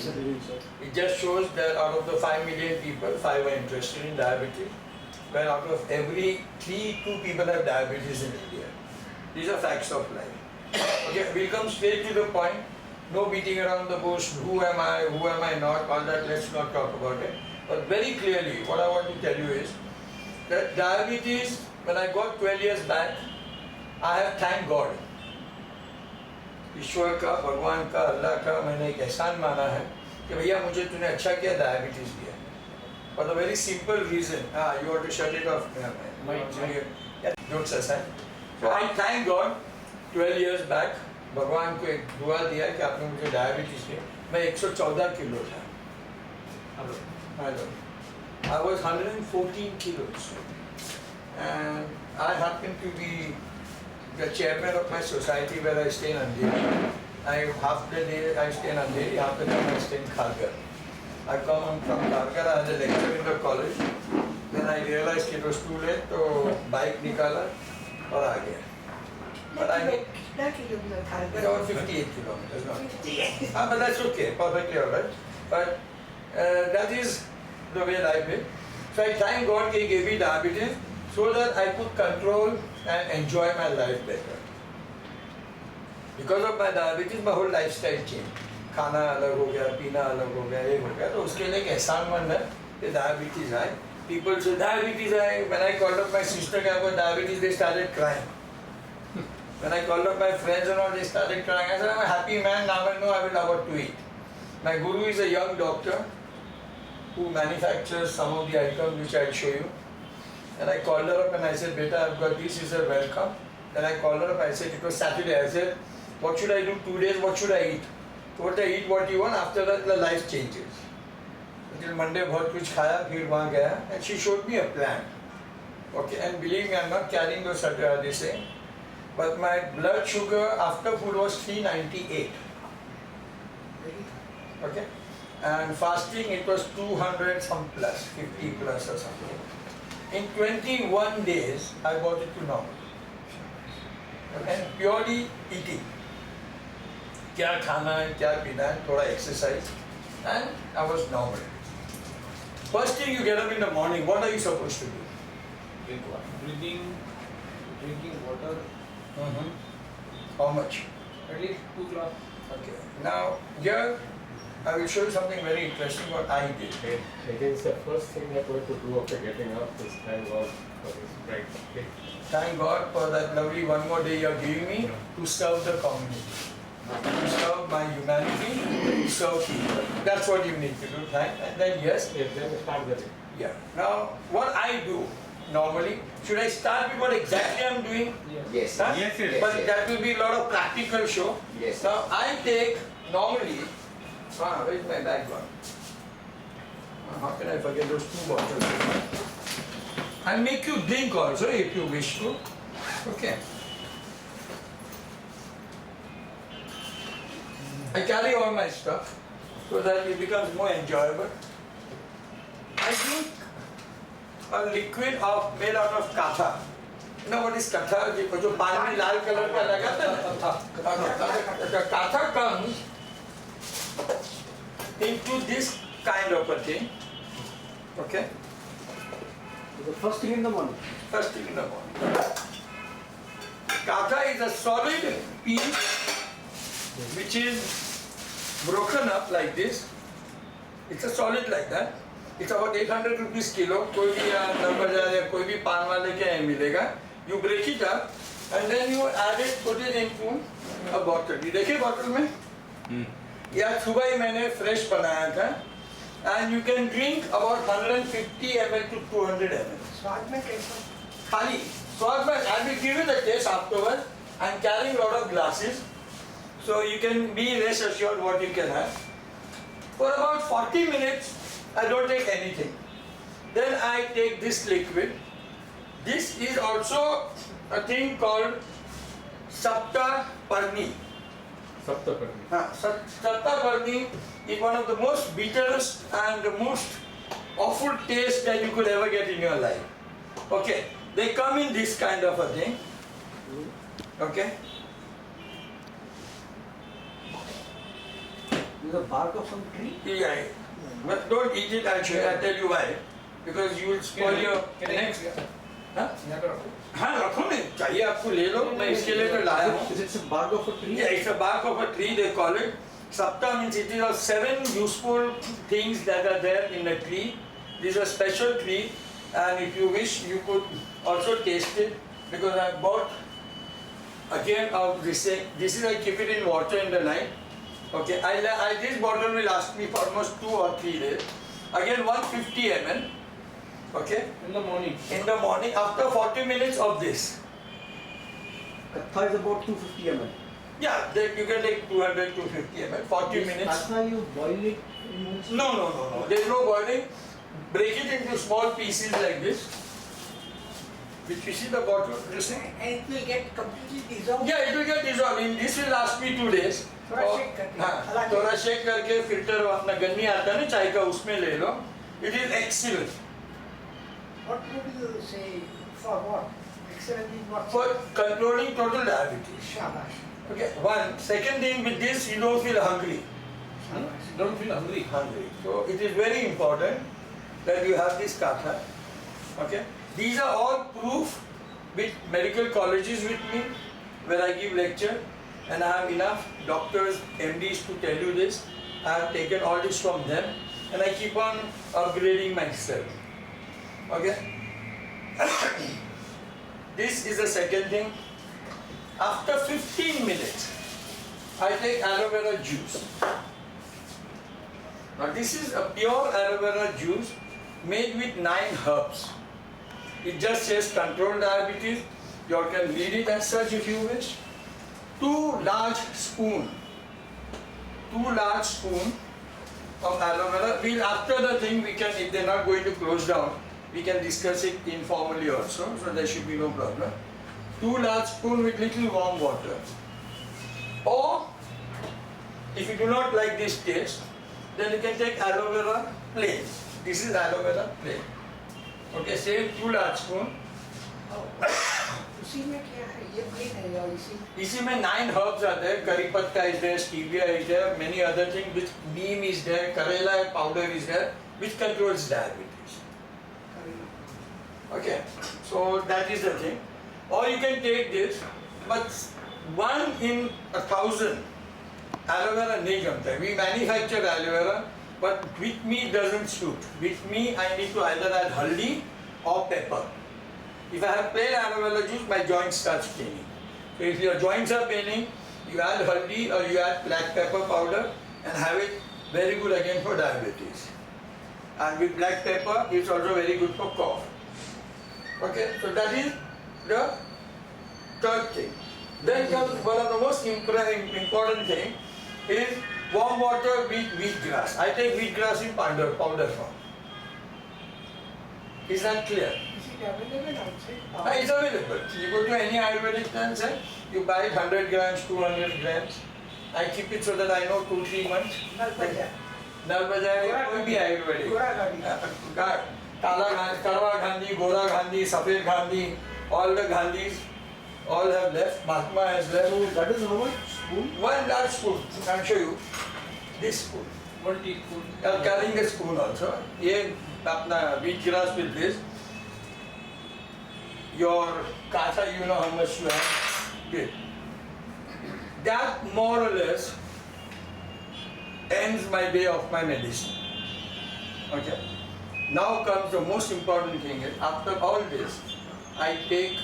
It just shows that out of the 5 million people, 5 are interested in diabetes, where out of every 3, 2 people have diabetes in India. These are facts of life. Okay, we'll come straight to the point. No beating around the bush, who am I not, all that, let's not talk about it. But very clearly, what I want to tell you is that diabetes, when I got 12 years back, I have thanked God. ईश्वर का, भगवान का, अल्लाह का मैंने एक एहसान माना है कि भैया मुझे तूने अच्छा किया, डायबिटीज दिया. For the very simple reason, you want to shut it off. Jokes aside. So I thank God. 12 years back, भगवान को एक दुआ दिया कि आपने मुझे डायबिटीज दिया. मैं 114 किलो था. Hello. I was 114 kilos, and I happened to be the chairman of my society where I stay in Andheri. Half the day I stay in Andheri, half the time I stay in Kharghar. I come from Kharghar, I had a lecture in the college. Then I realized it was too late, so bike nikala और आ गया. But I mean, about 58 kilometers. No? 58. But that's okay, perfectly alright. But that is the way life is. So I thank God He gave me diabetes so that I could control and enjoy my life better. Because of my diabetes, my whole lifestyle changed. खाना अलग हो गया, पीना अलग हो गया, ये हो गया. तो उसके लिए एक एहसानमंद है कि diabetes है. People say diabetes है. When I called up my sister कि आपको diabetes, they started crying. When I called up my friends and all, they started crying. I said, I'm a happy man, now I know I will have what to eat. My guru is a young doctor who manufactures some of the items which I'll show you. And I called her up and I said, Beta, I've got this, she said, welcome. Then I called her up, I said, it was Saturday. I said, what should I do 2 days, what should I eat? So what I eat, what you want, after that the life changes. Until Monday, बहुत कुछ खाया, फिर वहाँ गया, and she showed me a plan. Okay, and believe me, I'm not carrying those this thing. But my blood sugar after food was 398. Okay, and fasting it was 200 some plus, 50 plus or something. In 21 days, I got it to normal. And purely eating. क्या खाना है, क्या पीना है, थोड़ा exercise, and I was normal. First thing you get up in the morning, what are you supposed to do? Drink water. Drinking water. How much? At least 2 glass. Okay. Now here I will show you something very interesting what I did. It is the first thing that we have to do after getting up is thank God for this bright day. Thank God for that lovely one more day you are giving me to serve the community, to serve my humanity, to serve people. That's what you need to do. And then yes. Yes, then start the day. Yeah. Now what I do normally, should I start with what exactly I'm doing? Yes. Huh? Yes. But that will be a lot of practical show. Yes. Now I take normally. Where is my bag gone? How can I forget those 2 bottles? I'll make you drink also if you wish to. Okay. I carry all my stuff so that it becomes more enjoyable. I drink a liquid made out of katha. You know what is katha? जो पानी में लाल colour का लगाता है. The katha comes into this kind of a thing. Okay? The first thing in the morning. First thing in the morning. Katha is a solid piece which is broken up like this. It's a solid like that. It's about 800 rupees kilo. कोई भी number या कोई भी पान वाले के यहाँ मिलेगा. You break it up and then you add it, put it into a bottle. ये देखिए bottle में. यह सुबह ही मैंने fresh बनाया था. And you can drink about 150 ml to 200 ml. स्वाद में कैसा? खाली स्वाद में I will give you the taste afterwards. I'm carrying a lot of glasses, so you can be rest assured what you can have. For about 40 minutes, I don't take anything. Then I take this liquid. This is also a thing called Sapta Parni. Saptaparni. Sapta Parni is one of the most bitterest and the most awful taste that you could ever get in your life. Okay, they come in this kind of a thing. Okay. Is the bark of some tree? Yeah, but don't eat it actually. I'll tell you why. Because you will spoil your next. हाँ हाँ रखो नहीं चाहिए आपको ले लो मैं इसके लिए तो लाया हूँ. Is it a bark of a tree? Yeah, it's a bark of a tree they call it. Sapta means it is of 7 useful things that are there in a tree. This is a special tree, and if you wish you could also taste it because I bought again of this thing. This is I keep it in water in the night. Okay, this bottle will last me for almost 2 or 3 days. Again 150 ml. Okay, In the morning. in the morning after 40 minutes of this. Katha is about 250 ml. Yeah, then you can take 200 250 ml. 40 minutes. Katha you boil it in one steam? No. There is no boiling. Break it into small pieces like this. Which you see the bottle, you see? And it will get completely dissolved. Yeah, it will get dissolved. This will last me 2 days. थोड़ा shake करके, हाँ, हला के। थोड़ा shake करके filter अपना गन्नी आता है ना चाय का उसमें ले लो. It is excellent What would you say for what? Excellent in what? for controlling total diabetes. Shabash. Okay. Second thing with this, you don't feel hungry. Shabash. Don't feel hungry. So it is very important that you have this katha. Okay. These are all proof with medical colleges with me where I give lecture, and I have enough doctors, MDs to tell you this. I have taken all this from them, and I keep on upgrading myself. Okay. This is the second thing. After 15 minutes, I take aloe vera juice. Now this is a pure aloe vera juice made with 9 herbs. It just says control diabetes. You can read it as such if you wish. 2 large spoon of aloe vera. We'll, after the thing we can, if they're not going to close down, we can discuss it informally also, so there should be no problem. 2 large spoon with little warm water. Or if you do not like this taste, then you can take aloe vera plain. This is aloe vera plain. Okay, same 2 large spoon. उसी में क्या है ये plain है या इसी में 9 herbs आते हैं. करी पत्ता is there, stevia is there, many other things which neem is there, karela powder is there, which controls diabetes. Okay, so that is the thing. Or you can take this, but 1 in 1,000 aloe vera nahi jamta hai. We manufacture aloe vera, but with me it doesn't suit. With me I need to either add haldi or pepper. If I have plain aloe vera juice, my joint starts paining. So if your joints are paining, you add haldi or you add black pepper powder and have it very good again for diabetes. And with black pepper, it's also very good for cough. Okay, so that is the third thing. Then comes one of the most important thing is warm water with wheatgrass. I take wheatgrass in powder form. Is that clear? Is it available outside? It's available. You go to any Ayurvedic center, you buy it 100 grams, 200 grams. I keep it so that I know 2-3 months. Nalbaja. Nalbaja या कोई भी Ayurvedic. गोरा गाड़ी. काला करवा गांधी, गोरा गांधी, सफेद Gandhi, all the Gandhis, all have left. Mahatma has left. So that is how much spoon? 1 large spoon. I'll show you. This spoon. 1 teaspoon. I'm carrying a spoon also. ये अपना wheatgrass with this. Your kasa, you know how much you have. Good. That more or less ends my day of my medicine. Okay. Now comes the most important thing. After all this, I take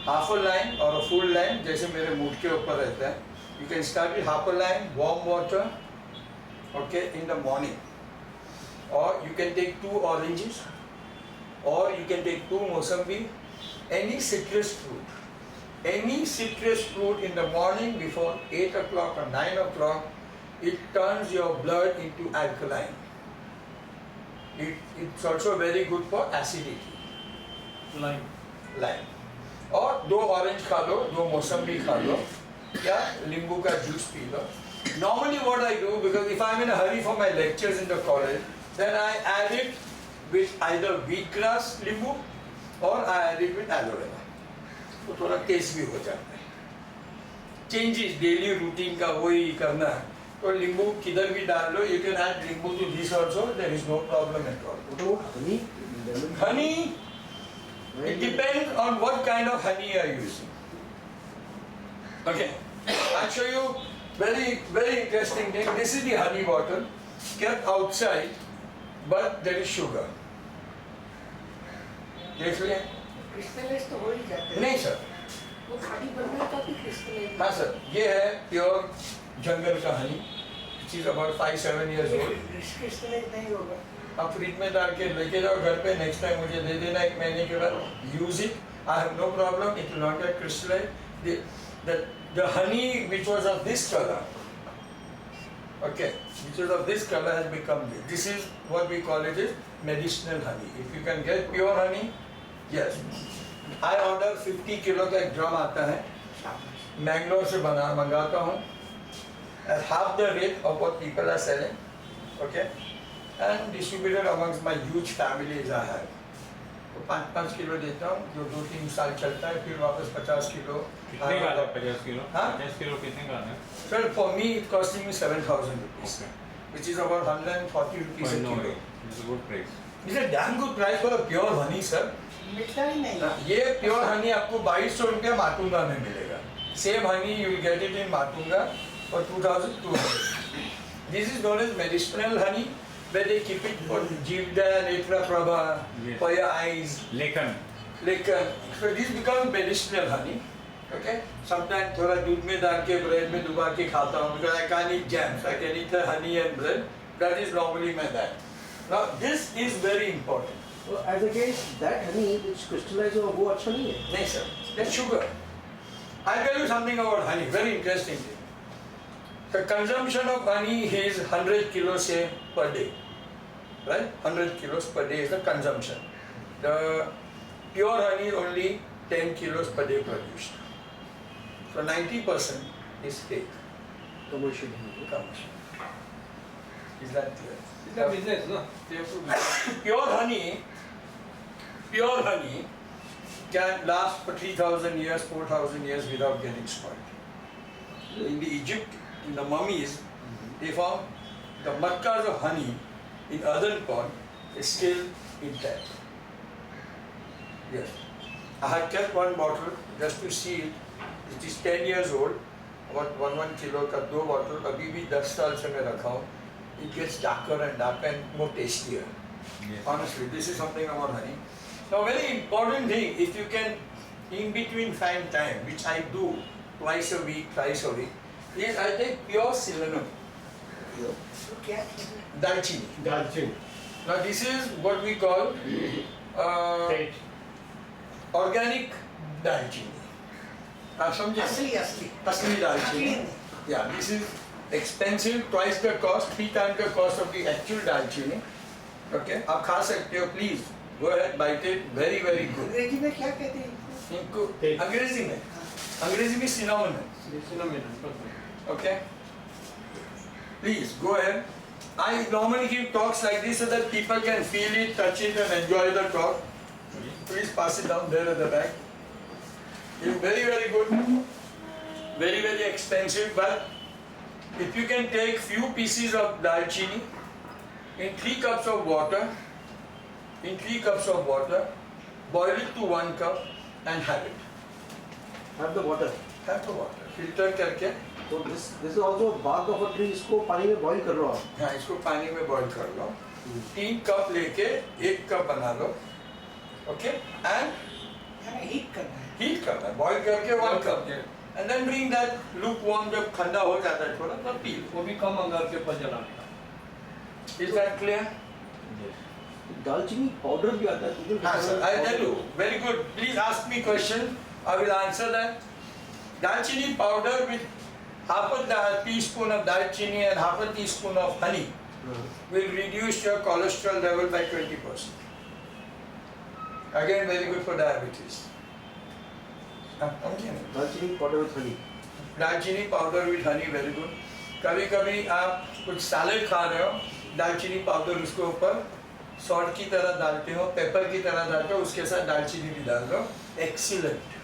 half a lime or a full lime, जैसे मेरे mood के ऊपर रहता है. You can start with half a lime, warm water, okay, in the morning. Or you can take 2 oranges, or you can take 2 Mosambi, any citrus fruit. Any citrus fruit in the morning before 8 o'clock or 9 o'clock, it turns your blood into alkaline. It's also very good for acidity. Lime. Lime. और 2 orange खा लो, 2 मौसम्बी खा लो, या नींबू का juice P low. Normally what I do, because if I'm in a hurry for my lectures in the college, then I add it with either wheatgrass नींबू or I add it with aloe vera. तो थोड़ा test भी हो जाता है. Changes daily routine का वही करना है. तो नींबू किधर भी डाल लो, you can add नींबू to this also, there is no problem at all. What about honey? Lemon? Honey, Where it you- depends on what kind of honey you are using. Okay, I'll show you very interesting thing. This is the honey bottle kept outside, but there is sugar. देख लिया? Crystallise तो हो ही जाते हैं। नहीं sir, वो खाली बनना है तभी क्रिस्टलाइज। हाँ सर, ये है प्योर जंगल का honey, which is about 5-7 years old. Crystallise नहीं होगा। आप फ्रिज में डाल के लेके जाओ घर पे, नेक्स्ट टाइम मुझे दे देना 1 महीने के बाद, use it, I have no problem, it will not get crystallise. The honey which was of this color, okay, which was of this color has become this. This is what we call it is medicinal honey. If you can get pure honey, yes. I order 50 kilo का एक drum आता है, मैंगलोर से मंगाता हूँ, at half the rate of what people are selling, okay, and distributed amongst my huge families I have. तो 5-5 kilo देता हूँ, जो 2-3 साल चलता है, फिर वापस 50 किलो. कितने का आता है 50 किलो? हाँ? 50 किलो कितने का आता है? Sir, for me it costing me 7,000 rupees, Okay. which is about 140 rupees a No, kilo. it's a good price. It's a damn good price for a pure honey, sir. मिलता ही नहीं। ये pure Honey आपको 2200 रुपया माटुंगा में मिलेगा. Same honey you will get it in Matunga for 2,200. This is known as medicinal honey, where they keep it for Jivda, Netra Prabha, Yes. for your eyes. लेकिन So this becomes medicinal honey. Okay. Sometimes थोड़ा दूध में डाल के bread में डुबा के खाता हूँ, because I can't eat jams. I can eat the honey and bread. That is normally my diet. Now this is very important. So as against that honey which crystallizes और वो अच्छा नहीं है. नहीं sir, that's sugar. I'll tell you something about honey. Very interesting thing. The consumption of honey is 100 kilos per day, right? 100 kilos per day is the consumption. The pure honey is only 10 kilos per day produced. So 90% is fake. Commercial honey. Commercial. Is that clear? It's a business, no? They have to. Pure honey can last for 3,000 years, 4,000 years without getting spoiled. In the Egypt, in the mummies, they found the matkas of honey in earthen pot is still intact. Yes. I had kept one bottle just to see it. It is 10 years old. About 1 kilo का 2 bottle. अभी भी 10 साल से मैं रखा हूँ. It gets darker and darker and more tastier. Yes. Honestly, this is something about honey. Now, very important thing, if you can, in between find time, which I do twice a week, thrice a week, is I take pure cinnamon, तो क्या चीज़ है? dalchini. दालचीनी Now, this is what we call Right. organic dalchini. आप समझे? असली असली। असली दालचीनी. नकली नहीं। Yeah, this is expensive, twice the cost, 3 times the cost of the actual dalchini. Okay, आप खा सकते हो, please go ahead, bite it, very very good. अंग्रेजी में क्या कहते हैं इनको? इनको अंग्रेजी में cinnamon है. Okay, please go ahead. I normally give talks like this so that people can feel it, touch it, and enjoy the talk. Please pass it down there at the back. It's very very good, very very expensive, but if you can take few pieces of dalchini in 3 cups of water, boil it to 1 cup and have it. Have the water. Have the water. Filter करके, So this is also a bark of a tree. इसको पानी में boil कर रहा हूँ. हाँ इसको पानी में बॉईल कर लो. 3 कप लेके 1 कप बना लो. Okay, and हीट करना है। heat करना है. Boil करके 1 cup. And then bring that lukewarm, जब ठंडा हो जाता है थोड़ा, तब पी लो. वो भी कम अंगार के ऊपर जलाने का. Is that clear? दालचीनी powder भी आता है. हाँ sir, I tell you. Very good. Please ask me question. I will answer that. Dalchini powder with half a teaspoon of dalchini and half a teaspoon of honey will reduce your cholesterol level by 20%. Again, very good for diabetes. दालचीनी powder with honey. दालचीनी powder with Honey very good. कभी कभी आप कुछ salad खा रहे हो, दालचीनी पाउडर उसके ऊपर सॉल्ट की तरह डालते हो, पेपर की तरह डालते हो, उसके साथ दालचीनी भी डाल दो. एक्सीलेंट.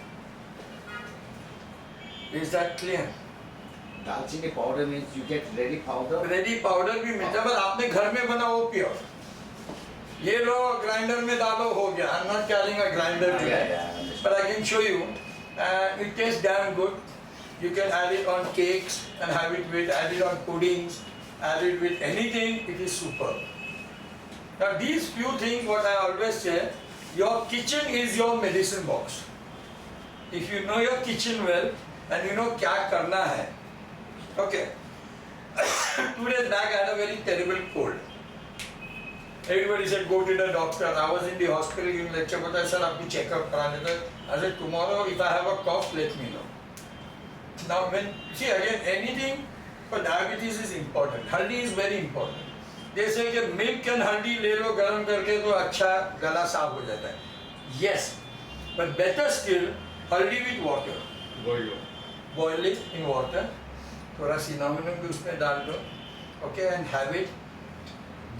Is that clear? दालचीनी powder means you get ready powder. Ready powder भी मिलता है, पर आपने घर में बना वो प्योर। ये लो ग्राइंडर में डालो हो गया। I'm not carrying a grinder today, Yeah. but I can show you. It tastes damn good. You can add it on cakes and have it with, add it on puddings, add it with anything. It is superb. Now these few things, what I always say, your kitchen is your medicine box. If you know your kitchen well and you know क्या करना है, okay. 2 days back I had a very terrible cold. Everybody said go to the doctor. I was in the hospital giving lecture, but I said आपकी checkup कराने थे. I said tomorrow if I have a cough, let me know. Now when see again anything for diabetes is important. हल्दी is very important. जैसे कि milk and हल्दी ले लो गर्म करके तो अच्छा गला साफ हो जाता है. Yes, but better still हल्दी with water. Boil it in water. थोड़ा cinnamon भी उसमें डाल दो. Okay, and have it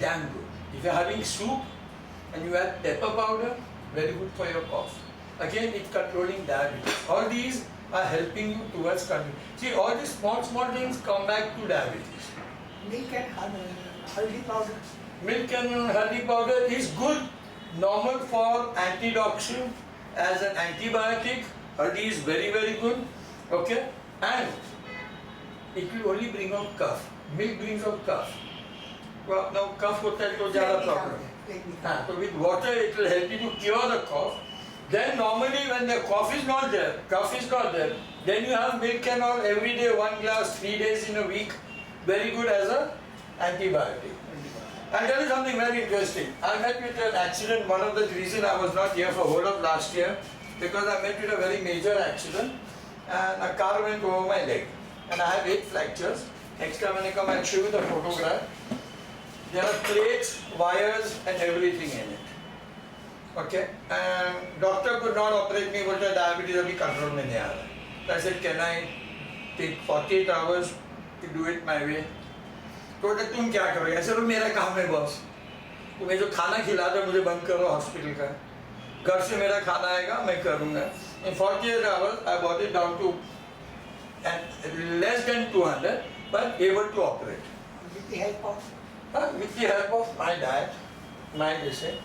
damn good. If you are having soup and you add pepper powder, very good for your cough. Again, it's controlling diabetes. All these are helping you towards control. See, all these small things come back to diabetes. Milk and haldi powder. Milk and haldi powder is good, normal for antioxidant, as an antibiotic. Haldi is very, very good. Okay, and it will only bring out cough. Milk brings out cough. Well, now cough होता है तो ज़्यादा problem. हाँ, so with water it will help you to cure the cough. Then normally when the cough is not there, then you have milk and all every day 1 glass 3 days in a week. Very good as a antibiotic. I'll tell you something very interesting. I met with an accident. One of the reason I was not here for whole of last year because I met with a very major accident and a car went over my leg and I have 8 fractures. Next time when I come, I'll show you the photograph. There are plates, wires and everything in it. Okay, and doctor could not operate me, बोलता diabetes अभी control में नहीं आ रहा है. I said, can I take 48 hours to do it my way? तो बोलता तुम क्या करोगे? ऐसे तो मेरा काम है बॉस. तुम्हें जो खाना खिलाता है मुझे बंद करो हॉस्पिटल का. घर से मेरा खाना आएगा मैं करूँगा. In 48 hours I brought it down to less than 200, but able to operate. With the help of With the help of my diet, my diet.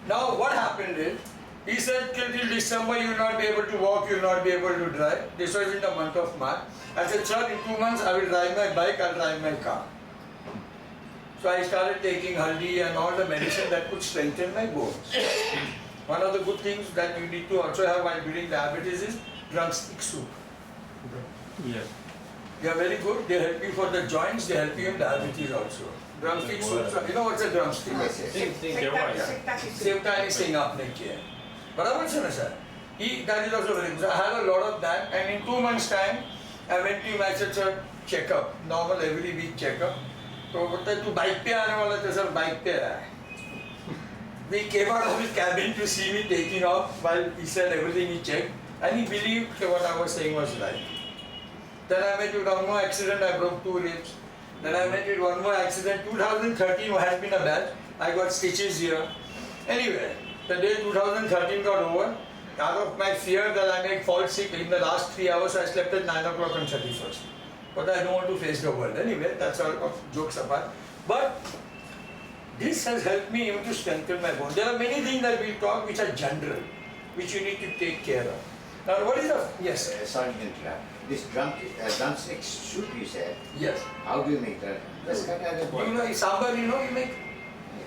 Now what happened is, he said till December you will not be able to walk, you will not be able to drive. This was in the month of March. I said, sir, in 2 months I will drive my bike, I will drive my car. So I started taking haldi and all the medicine that could strengthen my bones. One of the good things that you need to also have while during diabetes is drumstick soup. Yes. They are very good, they help you for the joints, they help you in diabetes also. Drumstick soup, you know what's a drumstick? Sevtani Singh आपने किया है, बराबर से ना sir? That is also very good. I had a lot of that, and in 2 months' time, I went to my checkup, normal every week checkup. तो बोलता है तू बाइक पे आने वाला था सर, बाइक पे आया है. We came out of his cabin to see me taking off while he said everything he checked, and he believed that what I was saying was right. Then I met with one more accident, I broke 2 ribs. Then I met with one more accident. 2013 has been a bad. I got stitches here. Anyway, the day 2013 got over, out of my fear that I may fall sick in the last 3 hours, I slept at 9 o'clock on 31st. But I don't want to face the world. Anyway, that's all jokes apart. But this has helped me even to strengthen my bones. There are many things that we talk which are general, which you need to take care of. Now, what is the... Yes. Sorry to interrupt. This drumstick soup you said. Yes. How do you make that? That's kind of You know, sambar, you know, you make,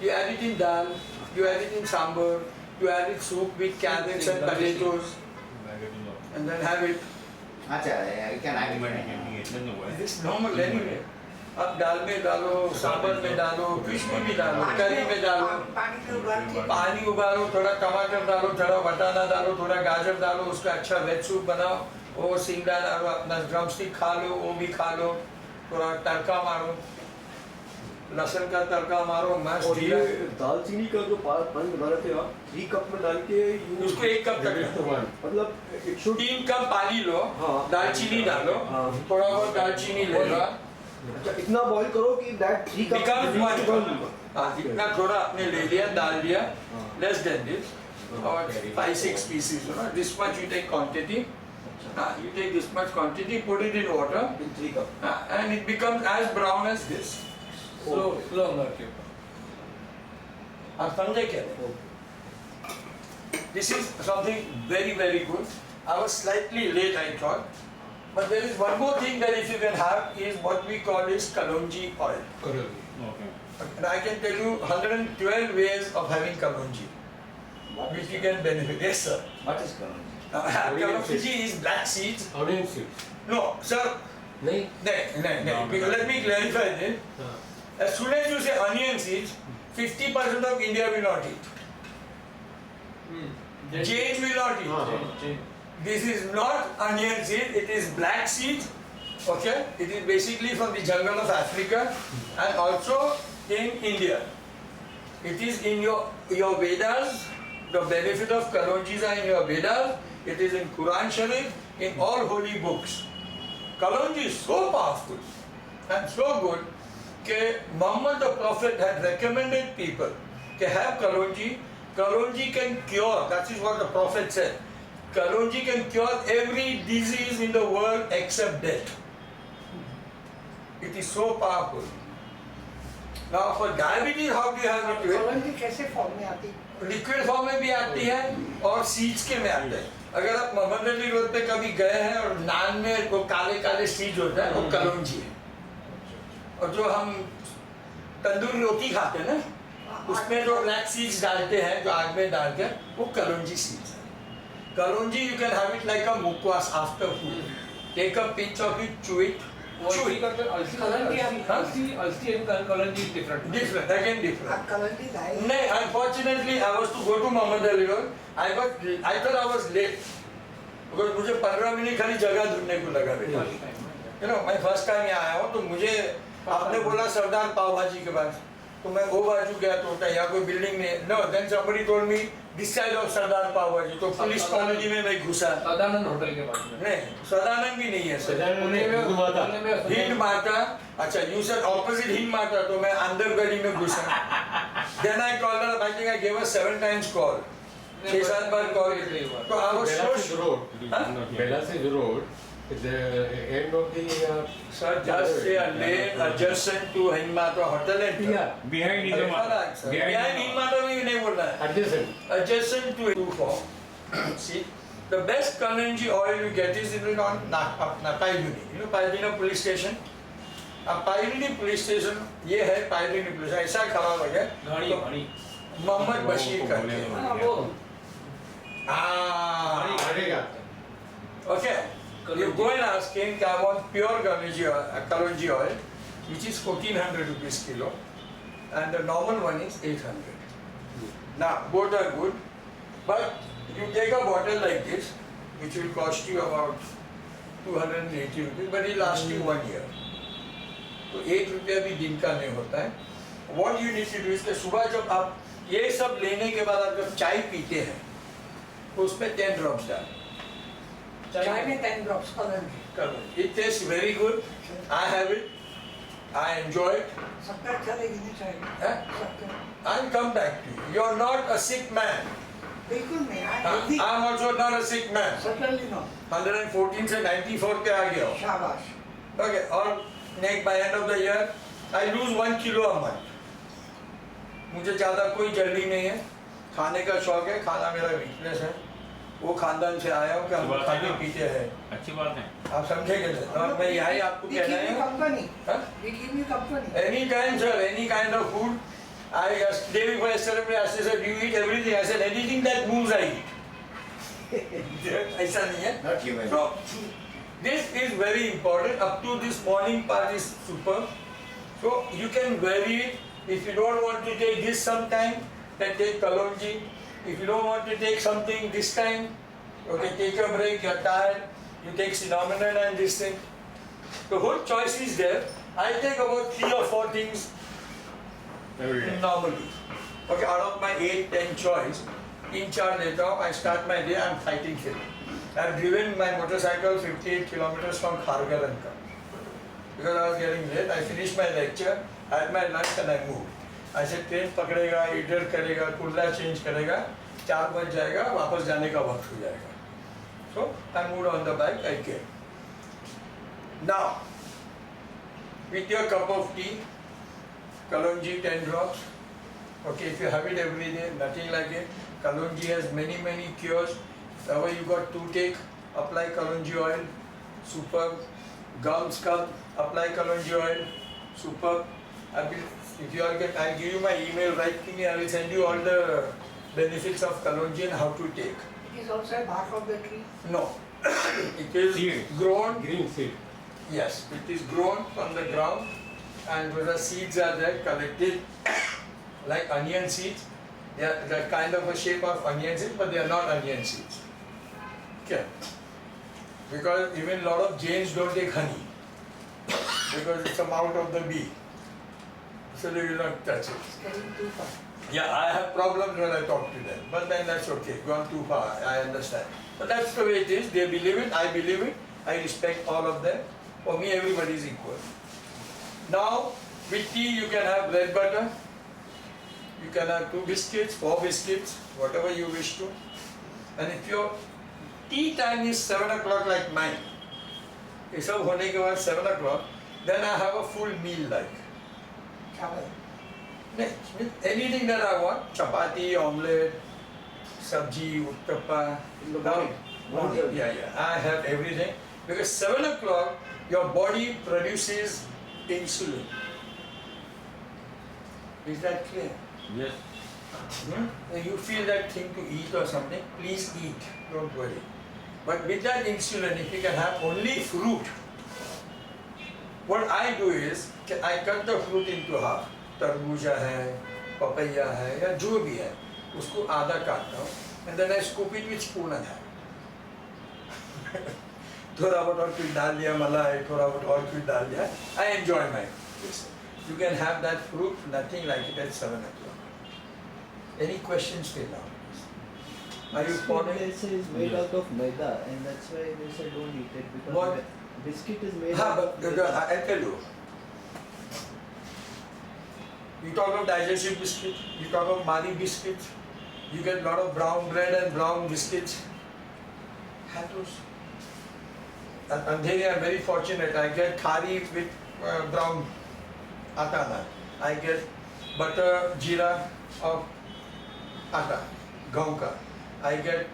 you add it in dal, you add it in sambar, you add it soup with carrots and potatoes, and then have it. Acha, you can add it. It's normal anyway. अब दाल में डालो, सांबर में डालो, fish में भी डालो, करी में डालो, पानी उबालो, थोड़ा टमाटर डालो, थोड़ा वटाना डालो, थोड़ा गाजर डालो, उसका अच्छा वेज सूप बनाओ, वो सिंगड़ा डालो, अपना ड्रमस्टिक खा लो, वो भी खा लो, थोड़ा तड़का मारो, लहसुन का तड़का मारो, मस्त. और ये दालचीनी का जो पानी बना रहे थे आप 3 कप में डाल के उसको 1 कप तक मतलब 3 कप पानी लो, हाँ. दालचीनी डालो, थोड़ा बहुत दालचीनी ले लो, अच्छा इतना बॉईल करो कि दैट 3 कप इतना थोड़ा आपने ले लिया, डाल दिया, less than this, or 5-6 pieces, you know, this much you take quantity, You take this much quantity, put it in water, In 3 cups. and it becomes as brown as this. Slow अंगार के ऊपर आप समझे क्या? This is something very, very good. I was slightly late, I thought. But there is one more thing that if you can have is what we call is kalonji oil. Okay. And I can tell you 112 ways of having kalonji, which you can benefit. Yes, sir. What is Kalonji? Kalonji is black seeds. Onion seeds. No, sir. नहीं. No. Let me clarify this. As soon as you say onion seeds, 50% of India will not eat. Jain will not eat. This is not onion seed, it is black seed. Okay? It is basically from the jungle of Africa and also in India. It is in your Vedas. The benefit of kalonjis are in your Vedas. It is in Quran Sharif, in all holy books. Kalonji is so powerful and so good that Muhammad the Prophet had recommended people to have kalonji. Kalonji can cure, that is what the Prophet said. Kalonji can cure every disease in the world except death. It is so powerful. Now for diabetes, how do you have it? कलंजी कैसे form में आती? Liquid form में भी आती है और seeds के में आते हैं. अगर आप मोहम्मद अली रोड पे कभी गए हैं और नान में वो काले काले सीड्स होता है वो कलौंजी है. और जो हम तंदूरी रोटी खाते हैं ना उसमें जो ब्लैक सीड्स डालते हैं जो आग में डाल के वो कलौंजी सीड्स है. Kalonji you can have it like a mukhwas after food. Take a pinch of it, chew it. अलसी करते अलसी and kalonji different Different, again different. आप कलंजी लाए? नहीं, unfortunately I was to go to Muhammad Ali Road. I thought I was late. Because मुझे 15 minute खाली जगह ढूंढने को लगा बेटा. You know, मैं फर्स्ट टाइम यहाँ आया हूँ तो मुझे आपने बोला सरदार पाव भाजी के पास तो मैं वो बाजू गया तो यहाँ कोई बिल्डिंग नहीं. No, then somebody told me this side of सरदार पाव भाजी तो पुलिस कॉलोनी में मैं घुसा. सदानंद होटल के पास में नहीं, सदानंद भी नहीं है सर. हिंद माता. अच्छा, you said opposite हिंद माता तो मैं अंदर गली में घुसा. Then I called her. I think I gave her 7 times call. 6-7 bar call की. तो I was Bellasis so Road. Bellasis Road. The end of the. sir, just say a lane adjacent to Hind माता hotel and. Behind is Behind Hind माता में भी नहीं बोलना है. Adjacent. Adjacent to two form. See, the best kalonji oil you get is in on Pailuni. You know Pailuni police station. अब Pailuni police station ये है Pailuni police. ऐसा खराब हो गया. घड़ी मोहम्मद बशीर करके. हाँ वो बढ़ेगा. Okay. You go and ask him कि I want pure kalonji oil, which is 1400 rupees kilo, and the normal one is 800. Now both are good, but you take a bottle like this, which will cost you about 280 rupees, but it lasts you 1 year. तो 1 रुपया भी दिन का नहीं होता है. What you need to do is कि सुबह जब आप ये सब लेने के बाद आप जब चाय पीते हैं तो उसमें 10 drops डालें. चाय में 10 drops कलंजी. It tastes very good. I have it. I enjoy it. शक्कर चलेगी नहीं चाय में? Huh? शक्कर. I'll come back to you. You're not a sick man. बिल्कुल नहीं. healthy. I'm also not a sick man. Certainly not. 114 से 94 पे आ गया हूँ. शाबाश. Okay. और next by end of the year, I lose 1 kilo a month. मुझे ज़्यादा कोई जल्दी नहीं है. खाने का शौक है. खाना मेरा वीकनेस है. वो खानदान से आया हूँ कि हम खाते पीते हैं. अच्छी बात है. आप समझेंगे और मैं यही आपको कहना है. कंपनी. हाँ? We give you company. Any time, sir, any kind of food. I asked, day before yesterday, I asked, sir, do you eat everything? I said, anything that moves, I eat. ऐसा नहीं है. Not human. So, this is very important. Up to this morning part is super. So, you can vary it. If you don't want to take this sometime, then take kalonji. If you don't want to take something this time, okay, take a break, you're tired, you take cinnamon and this thing. The whole choice is there. I take about 3 or 4 things Every day. normally. Okay, out of my 8-10 choice, 3-4 लेता हूँ. I start my day, I'm fighting him. I've driven my motorcycle 58 kilometers from Khargaranka. Because I was getting late, I finished my lecture, I had my lunch and I moved. I said train पकड़ेगा, इधर करेगा, कुल्ला change करेगा, 4 बज जाएगा, वापस जाने का वक्त हो जाएगा. So I moved on the bike, I came. Now, with your cup of tea, Kalonji 10 drops. Okay, if you have it every day, nothing like it. Kalonji has many cures. Whenever you got toothache, apply Kalonji oil, superb. Gum scalp, apply Kalonji oil, superb. If you all get, I'll give you my email, write to me, I will send you all the benefits of Kalonji and how to take. It is also a bark of the tree. No, it is Seed. grown. Green seed. Yes, it is grown from the ground and the seeds are there collected like onion seeds. They are the kind of a shape of onion seeds, but they are not onion seeds. Okay. Because even lot of Jains don't take honey because it's a mouth of the bee. So they will not touch it. It's getting too far. Yeah, I have problems when I talk to them, but then that's okay, gone too far, I understand. But that's the way it is, they believe it, I believe it, I respect all of them. For me, everybody is equal. Now, with tea, you can have bread butter, you can have 2 biscuits, 4 biscuits, whatever you wish to. And if your tea time is 7 o'clock like mine, it's all hone ke baad 7 o'clock, then I have a full meal like. Chawal. Next, with anything that I want, chapati, omelette, sabji, uttappa. In the morning. Morning, yeah, I have everything. Because 7 o'clock, your body produces insulin. Is that clear? Yes. When you feel that thing to eat or something, please eat, don't worry. But with that insulin, if you can have only fruit, what I do is, I cut the fruit into half. तरबूजा है, papaya है या जो भी है, उसको आधा काटता हूँ, and then I scoop it with spoon and hand. थोड़ा बहुत और कुछ डाल दिया मलाई, थोड़ा बहुत और कुछ डाल दिया. I enjoy my this. You can have that fruit, nothing like it at 7 o'clock. Any questions till now? Are you following? They say is made out of maida, and that's why they say don't eat it because What? biscuit is made हाँ, out of but maida. I tell you. You talk of digestive biscuit, you talk of Mari biscuits, you get a lot of brown bread and brown biscuits. Have those. And Andheri, I'm very fortunate. I get khari with brown atana. I get butter jeera of atta, gaon ka. I get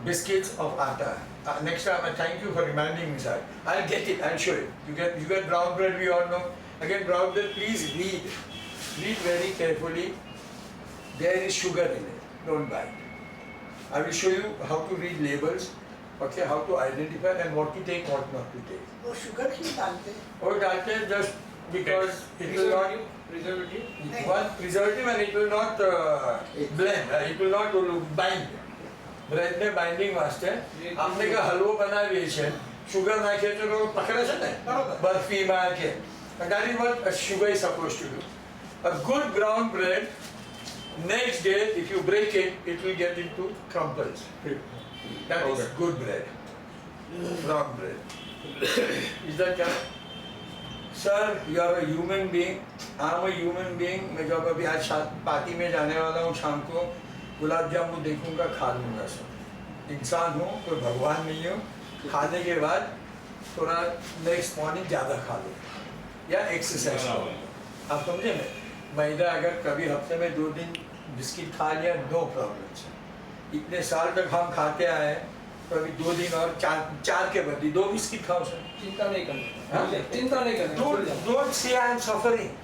biscuits of atta. Next time, I thank you for reminding me, sir. I'll get it. I'll show you. You get brown bread. We all know. Again, brown bread. Please read. Read very carefully. There is sugar in it. Don't buy it. I will show you how to read labels. Okay, how to identify and what to take, what not to take. वो sugar क्यों डालते हैं? Or डालते हैं just because it will not. Preservative. One preservative and it will not blend. It will not bind. Bread में binding वास्ते आपने का हलवो बनावी છે sugar નાખે તો પકડે છે ને બરફી માં કે that is what a sugar is supposed to do. A good brown bread, next day if you break it, it will get into crumples. That is good bread. Brown bread. Is that correct? Sir, you are a human being. I am a human being. मैं जब अभी आज party में जाने वाला हूँ शाम को गुलाब जामुन देखूंगा खा लूँगा सर. इंसान हूँ, कोई भगवान नहीं हूँ. खाने के बाद थोड़ा नेक्स्ट मॉर्निंग ज़्यादा खा लो या एक्सरसाइज करो. आप समझे ना? मैदा अगर कभी हफ्ते में 2 दिन बिस्किट खा लिया, नो प्रॉब्लम. इतने साल तक हम खाते आए, तो अभी 2 दिन और चार के बदले 2 बिस्किट खाओ सर. चिंता नहीं हाँ? करनी. चिंता नहीं करनी. Don't say I am suffering.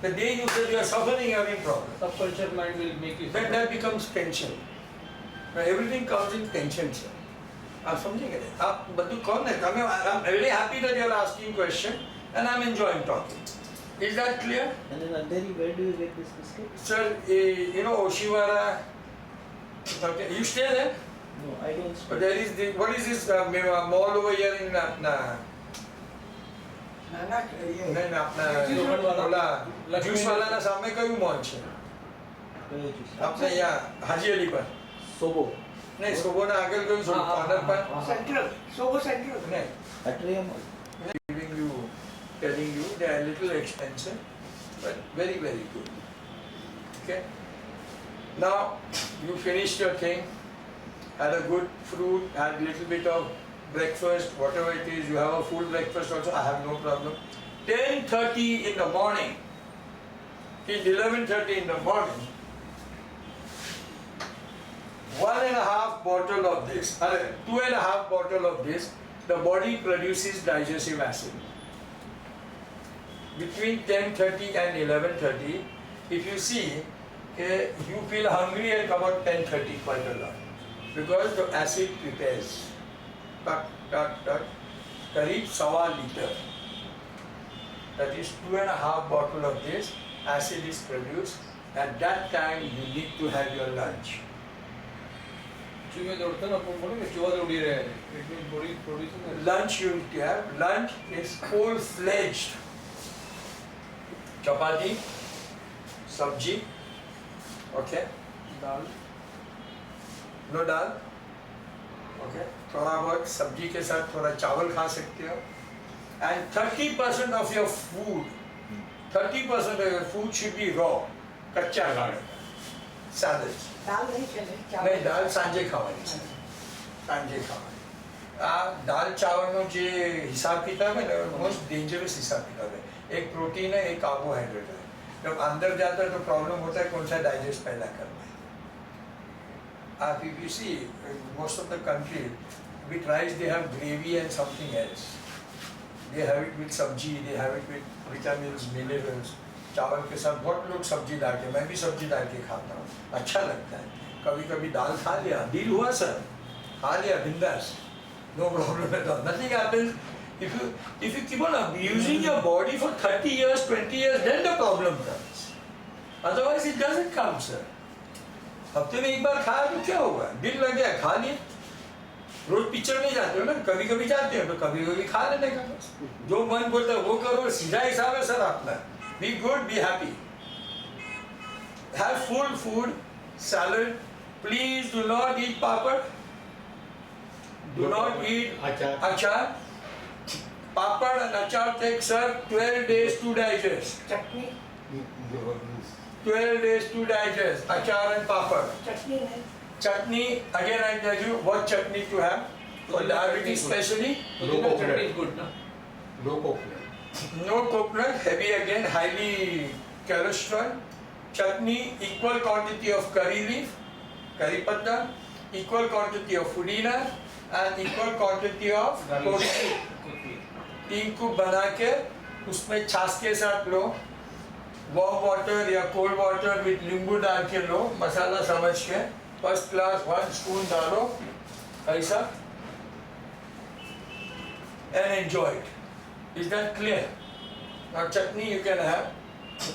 The day you say you are suffering, you are in problem. Subconscious mind will make you. Then that becomes tension. Now everything comes in tension, sir. आप समझेंगे? आप बंदूक कौन है? I'm really happy that you are asking question, and I'm enjoying talking. Is that clear? And in Andheri, where do you get this biscuit? Sir, you know Oshiwara. Okay, you stay there? No, I don't. But there is the what is this mall over here in Apna? નાના એ नहीं ना अपना बोला juice वाला ना सामने कहीं mall है. अपने यहाँ हाजी अली पर. Sobo. नहीं सोबो ना आगे कोई कॉर्नर पर. સેન્ટ્રલ સોબો સેન્ટ્રલ नहीं. Atrium. Telling you they are a little expensive, but very good. Okay. Now you finished your thing. had a good fruit, had a little bit of breakfast, whatever it is, you have a full breakfast also, I have no problem. 10:30 in the morning, till 11:30 in the morning, 1.5 bottle of this, 2.5 bottle of this, the body produces digestive acid. Between 10:30 and 11:30, if you see, you feel hungry and come out 10:30 quite a lot, because the acid prepares. Kareeb 1.25 liter. That is 2.5 bottle of this, acid is produced. At that time, you need to have your lunch. चूहे दौड़ते ना अपन बोले चूहा दौड़ ही रहे हैं it means body producing Lunch you need to have. Lunch is full-fledged. Chapati, sabji, okay? Dal No dal, okay? थोड़ा बहुत सब्जी के साथ थोड़ा चावल खा सकते हो. And 30% of your food, 30% of your food should be raw, कच्चा खाना. Salads. दाल नहीं चले नहीं दाल सांजे खावानी છે सांजे ખાવાની દાલ ચાવલનો જે હિસાબ કિતાબ है ना मोस्ट डेंजरस हिसाब किताब है. एक प्रोटीन है, एक कार्बोहाइड्रेट है. जब अंदर जाता है तो प्रॉब्लम होता है कौन सा डाइजेस्ट पहला करना है. आप if you see most of the country with rice they have gravy and something else. They have it with sabji, they have it with vitamins, minerals. चावल के साथ बहुत लोग सब्जी डाल के, मैं भी सब्जी डाल के खाता हूँ, अच्छा लगता है. कभी कभी दाल खा लिया, डील हुआ सर, खा लिया बिंदास, no problem at all. Nothing happens. If you keep on abusing your body for 30 years, 20 years, then the problem comes. Otherwise it doesn't come, sir. हफ्ते में एक बार खाया तो क्या होगा, दिल लग गया खा लिया. रोज पिक्चर नहीं जाते हो ना, कभी कभी जाते हो तो कभी कभी खा लेने का. जो मन बोलता है वो करो, सीधा हिसाब है सर अपना. Be good, be happy. Have full food, salad. Please do not eat papad. Do not eat achar. Papad and achar take, sir, 12 days to digest. Chutney 12 days to digest. Achar and papad. चटनी नहीं Chutney, again I tell you what chutney to have. For diabetes especially. Low chutney coconut. Is good ना No coconut. No coconut, heavy again, highly cholesterol. Chutney, equal quantity of curry leaf, curry patta, equal quantity of pudina and equal quantity of कोथमीर. 3 को बना के उसमें छाछ के साथ लो. Warm water या कोल्ड वाटर विद नींबू डाल के लो, मसाला समझ के. फर्स्ट क्लास 1 स्पून डालो ऐसा and enjoy it. Is that clear? Now chutney you can have,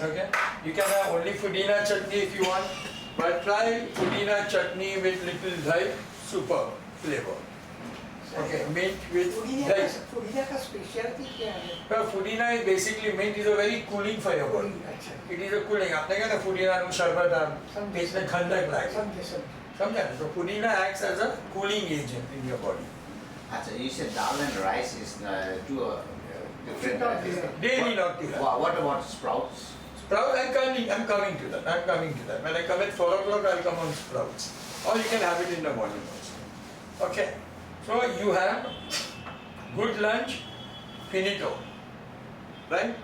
okay? You can have only pudina chutney if you want, but try pudina chutney with little dry, super flavor. Okay, mint with dry. पुदीना का speciality क्या है? Pudina is basically mint is a very cooling for your body. अच्छा It is a cooling. आपने कहा ना पुदीना नु शरबत आप इसमें ठंडक लाएगा. समझे समझा? So pudina acts as a cooling agent in your body. Achha, you said dal and rice is two different. Not different. They need not do that. What about sprouts? Sprouts, I'm coming to that. I'm coming to that. When I come at 4 o'clock, I'll come on sprouts. Or you can have it in the morning also. Okay. So you have good lunch, finito. Right?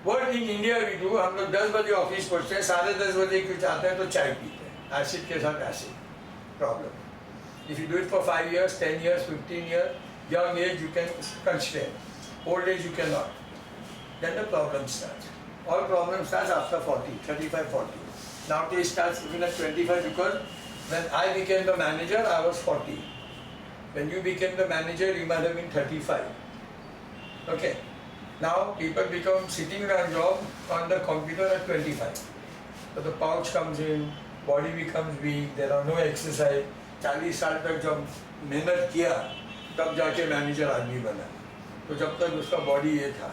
What in India we do, हम लोग 10 बजे office पहुँचते हैं, 10:30 बजे कुछ आते हैं तो चाय पीते हैं. एसिड के साथ acid. Problem. If you do it for 5 years, 10 years, 15 years, young age you can constrain. Old age you cannot. Then the problem starts. All problem starts after 40, 35, 40. Now it starts even at 25 because when I became the manager, I was 40. When you became the manager, you might have been 35. Okay. Now people become sitting around job on the computer at 25. So the pouch comes in, body becomes weak, there are no exercise. 40 साल तक जब मेहनत किया तब जाके manager आदमी बना. तो जब तक उसका बॉडी ये था,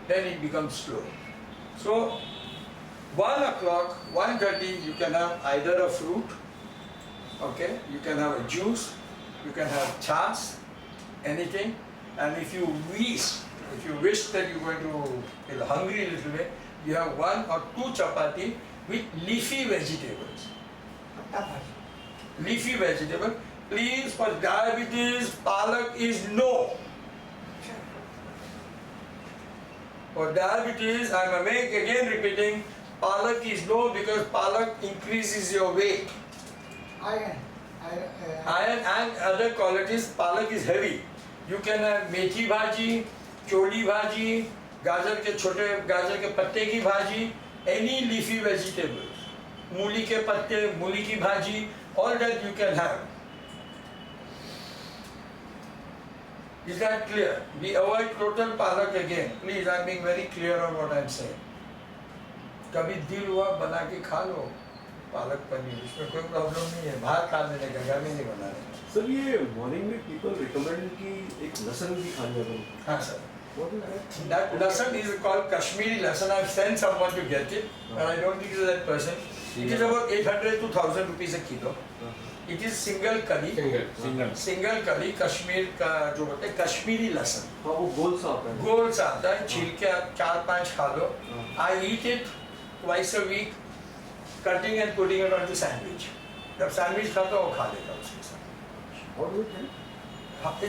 then it becomes slow. So 1 o'clock, 1:30 you can have either a fruit, okay, you can have a juice, you can have chas, anything, and if you wish that you're going to feel hungry a little bit, you have 1 or 2 chapati with leafy vegetables. पत्ता भाजी leafy vegetable. Please, for diabetes, palak is no. For diabetes, I am again repeating, palak is no because palak increases your weight. Iron. Iron and other qualities, palak is heavy. You can have methi bhaji, choli bhaji, गाजर के छोटे गाजर के पत्ते की भाजी, any leafy vegetables, मूली के पत्ते, मूली की भाजी, all that you can have. Is that clear? We avoid total palak again. Please, I am being very clear on what I am saying. कभी दिल हुआ बना के खा लो पालक पनीर, इसमें कोई प्रॉब्लम नहीं है, बाहर खा लेने का, घर में नहीं बनाने का. सर ये मॉर्निंग में पीपल रिकमेंड कि एक लहसुन भी खाने को. हाँ sir. What is that? That lasan is called Kashmiri lasan. I've sent someone to get it, but I don't think it's that person. It is about 800 to 1000 rupees a kilo. It is single curry. Single curry Kashmir का जो बोलते हैं कश्मीरी लहसुन. हाँ वो गोल सा होता है. गोल सा आता है, छील के आप 4-5 खा लो. I eat it twice a week, cutting and putting it on the sandwich. जब sandwich खाता हूँ वो खा लेता हूँ उसके साथ. What do you think?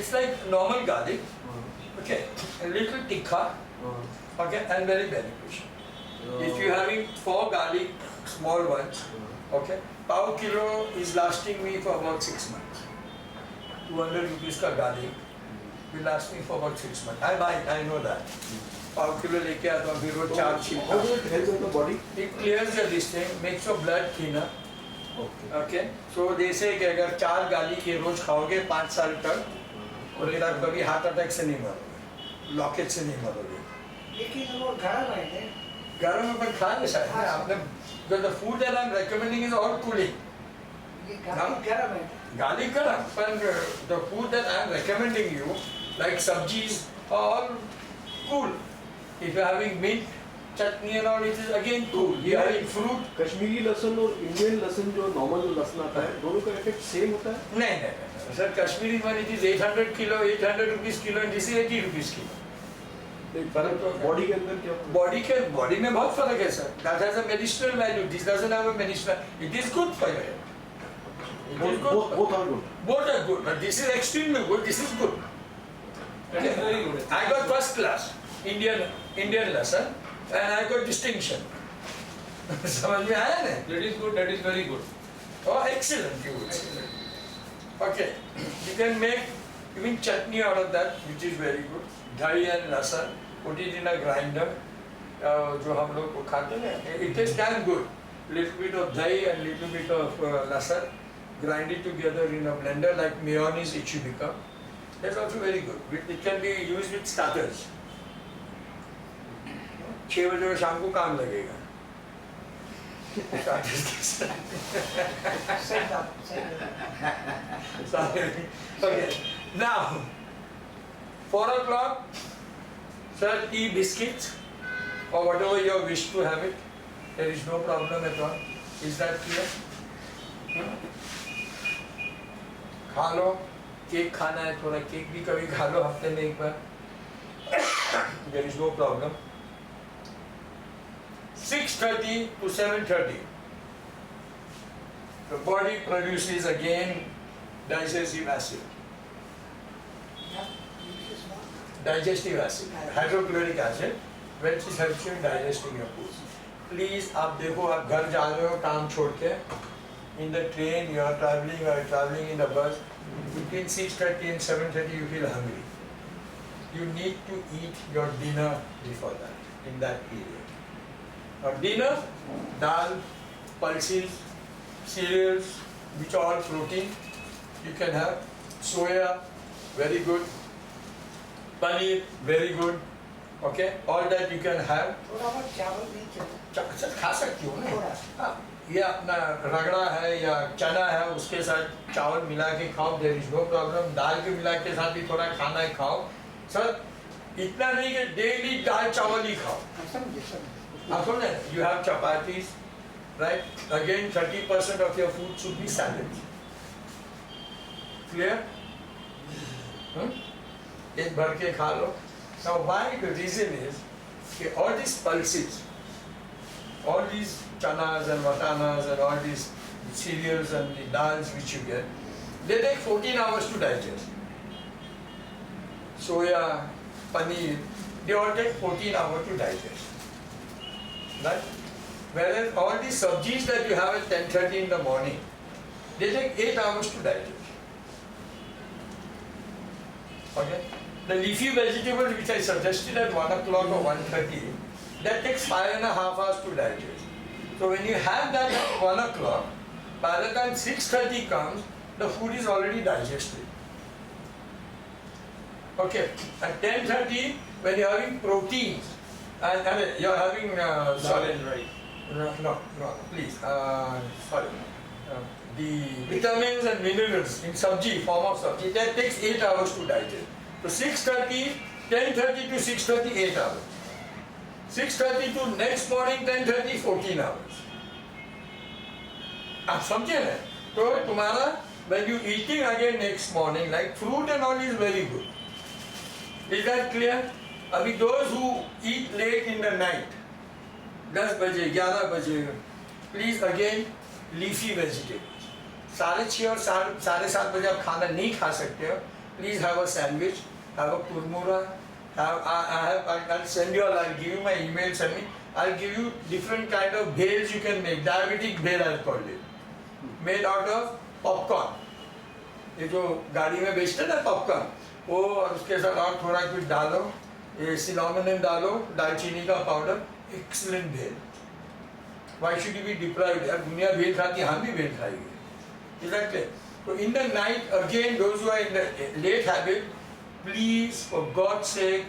It's like normal garlic. Okay, a little tikha. Okay, and very beneficial. If you're having 4 garlic, small ones, okay, pav kilo is lasting me for about 6 months. 200 rupees का garlic will last me for about 6 months. I buy it, I know that. Pav kilo लेके आता हूँ, फिर वो 4 How छिलका. does it help in the body? It clears your this thing, makes your blood thinner. Okay. Okay, so they say कि अगर 4 garlic ये रोज खाओगे 5 साल तक, और फिर आप कभी हार्ट अटैक से नहीं मरोगे, लॉकेट से नहीं मरोगे. लेकिन वो गर्म है. गर्म में पर खा नहीं सकते आपने, because the food that I'm recommending is all cooling. ये गर्म है. Garlic गर्म, but the food that I'm recommending you, like sabjis, are all cool. If you're having meat, chutney and all, it is again cool. You're having fruit. Kashmiri लहसुन और Indian लहसुन जो normal लहसुन आता है, दोनों का इफेक्ट सेम होता है? नहीं. Sir, Kashmiri one it is 800 kilo, 800 rupees kilo, and this is 80 rupees kilo. Body के अंदर क्या? बॉडी में बहुत फर्क है sir. That has a medicinal value. This doesn't have a medicinal. It is good for your health. It is good. Both are good. Both are good, but this is extremely good. This is good. That is very good. I got first class Indian lesson, and I got distinction. समझ में आया ना? That is good, that is very good. Oh, excellent, you would say. Okay, you can make even chutney out of that, which is very good. Dahi and lasan, put it in a grinder. जो हम लोग को खाते हैं, it is damn good. Little bit of dahi and little bit of lasan, grind it together in a blender like mayonnaise. It should become. That's also very good. It can be used with starters. 6 बजे शाम को काम लगेगा. Starters के साथ. Set up. Sorry. Okay. Now, 4 o'clock, sir, tea, biscuits, or whatever you wish to have it. There is no problem at all. Is that clear? खा लो. Cake खाना है, थोड़ा केक भी कभी खा लो हफ्ते में एक बार. There is no problem. 6:30 to 7:30. The body produces again digestive acid. Digestive acid, hydrochloric acid, which helps you in digesting your food. Please, आप देखो आप घर जा रहे हो काम छोड़ के, in the train you are traveling in the bus, between 6:30 and 7:30 you feel hungry. You need to eat your dinner before that, in that period. Or dinner, dal, pulses, cereals, which are all protein. You can have soya, very good. Paneer, very good. Okay, all that you can have. थोड़ा बहुत चावल नहीं चलता. खा सकती हो ना. थोड़ा. हाँ, ये अपना रगड़ा है या चना है उसके साथ चावल मिला के खाओ. There is no problem. दाल के मिला के साथ भी थोड़ा खाना है खाओ. सर इतना नहीं कि डेली दाल चावल ही खाओ. समझे. आप समझे? You have chapatis, right? Again, 30% of your food should be salads. Clear? एक भर के खा लो. Now, why the reason is that all these pulses, all these chanas and vatanas and all these cereals and the dals which you get, they take 14 hours to digest. Soya, paneer, they all take 14 hours to digest. Right? Whereas all the sabjis that you have at 10:30 in the morning, they take 8 hours to digest. Okay? The leafy vegetables which I suggested at 1 o'clock or 1:30, that takes 5.5 hours to digest. So when you have that at 1 o'clock, by the time 6:30 comes, the food is already digested. Okay, at 10:30, when you're having proteins, and you're having, sorry, right. no, please, sorry. The vitamins and minerals in sabji, form of sabji, that takes 8 hours to digest. So 6:30, 10:30 to 6:30, 8 hours. 6:30 to next morning 10:30, 14 hours. आप समझे ना? तो तुम्हारा when you eating again next morning, like fruit and all is very good. Is that clear? अभी those who eat late in the night, 10 बजे, 11 बजे, please again leafy vegetables. 6:30 और 7:30 बजे आप खाना नहीं खा सकते हो. Please have a sandwich, have a kurmura. I'll send you. I'll give you my email. Send me. I'll give you different kind of bhels you can make. Diabetic bhel I'll call it. Made out of popcorn. ये जो गाड़ी में बेचते हैं ना popcorn, वो और उसके साथ और थोड़ा कुछ डालो, ये सिनामोन डालो, दालचीनी का पाउडर, एक्सीलेंट भेल. Why should you be deprived? यार दुनिया भेल खाती है, हम भी भेल खाएंगे. Exactly. So in the night, again, those who are in the late habit, please, for God's sake,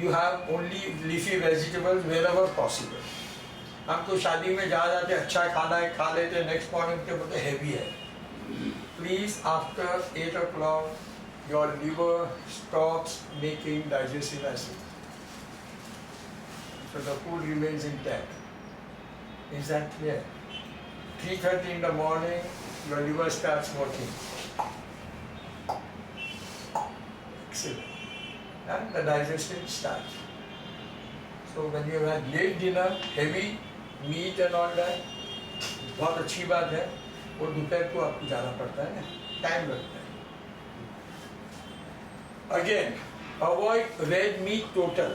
you have only leafy vegetables wherever possible. हम तो शादी में जा जाते अच्छा खाना है खा लेते, next morning के बोलते heavy है. Please, after 8 o'clock, your liver stops making digestive acid. So the food remains intact. Is that clear? 3:30 in the morning, your liver starts working. Excellent. And the digestion starts. So when you have late dinner, heavy meat and all that, बहुत अच्छी बात है. वो दोपहर को आपको जाना पड़ता है ना, टाइम लगता है. Again, avoid red meat total.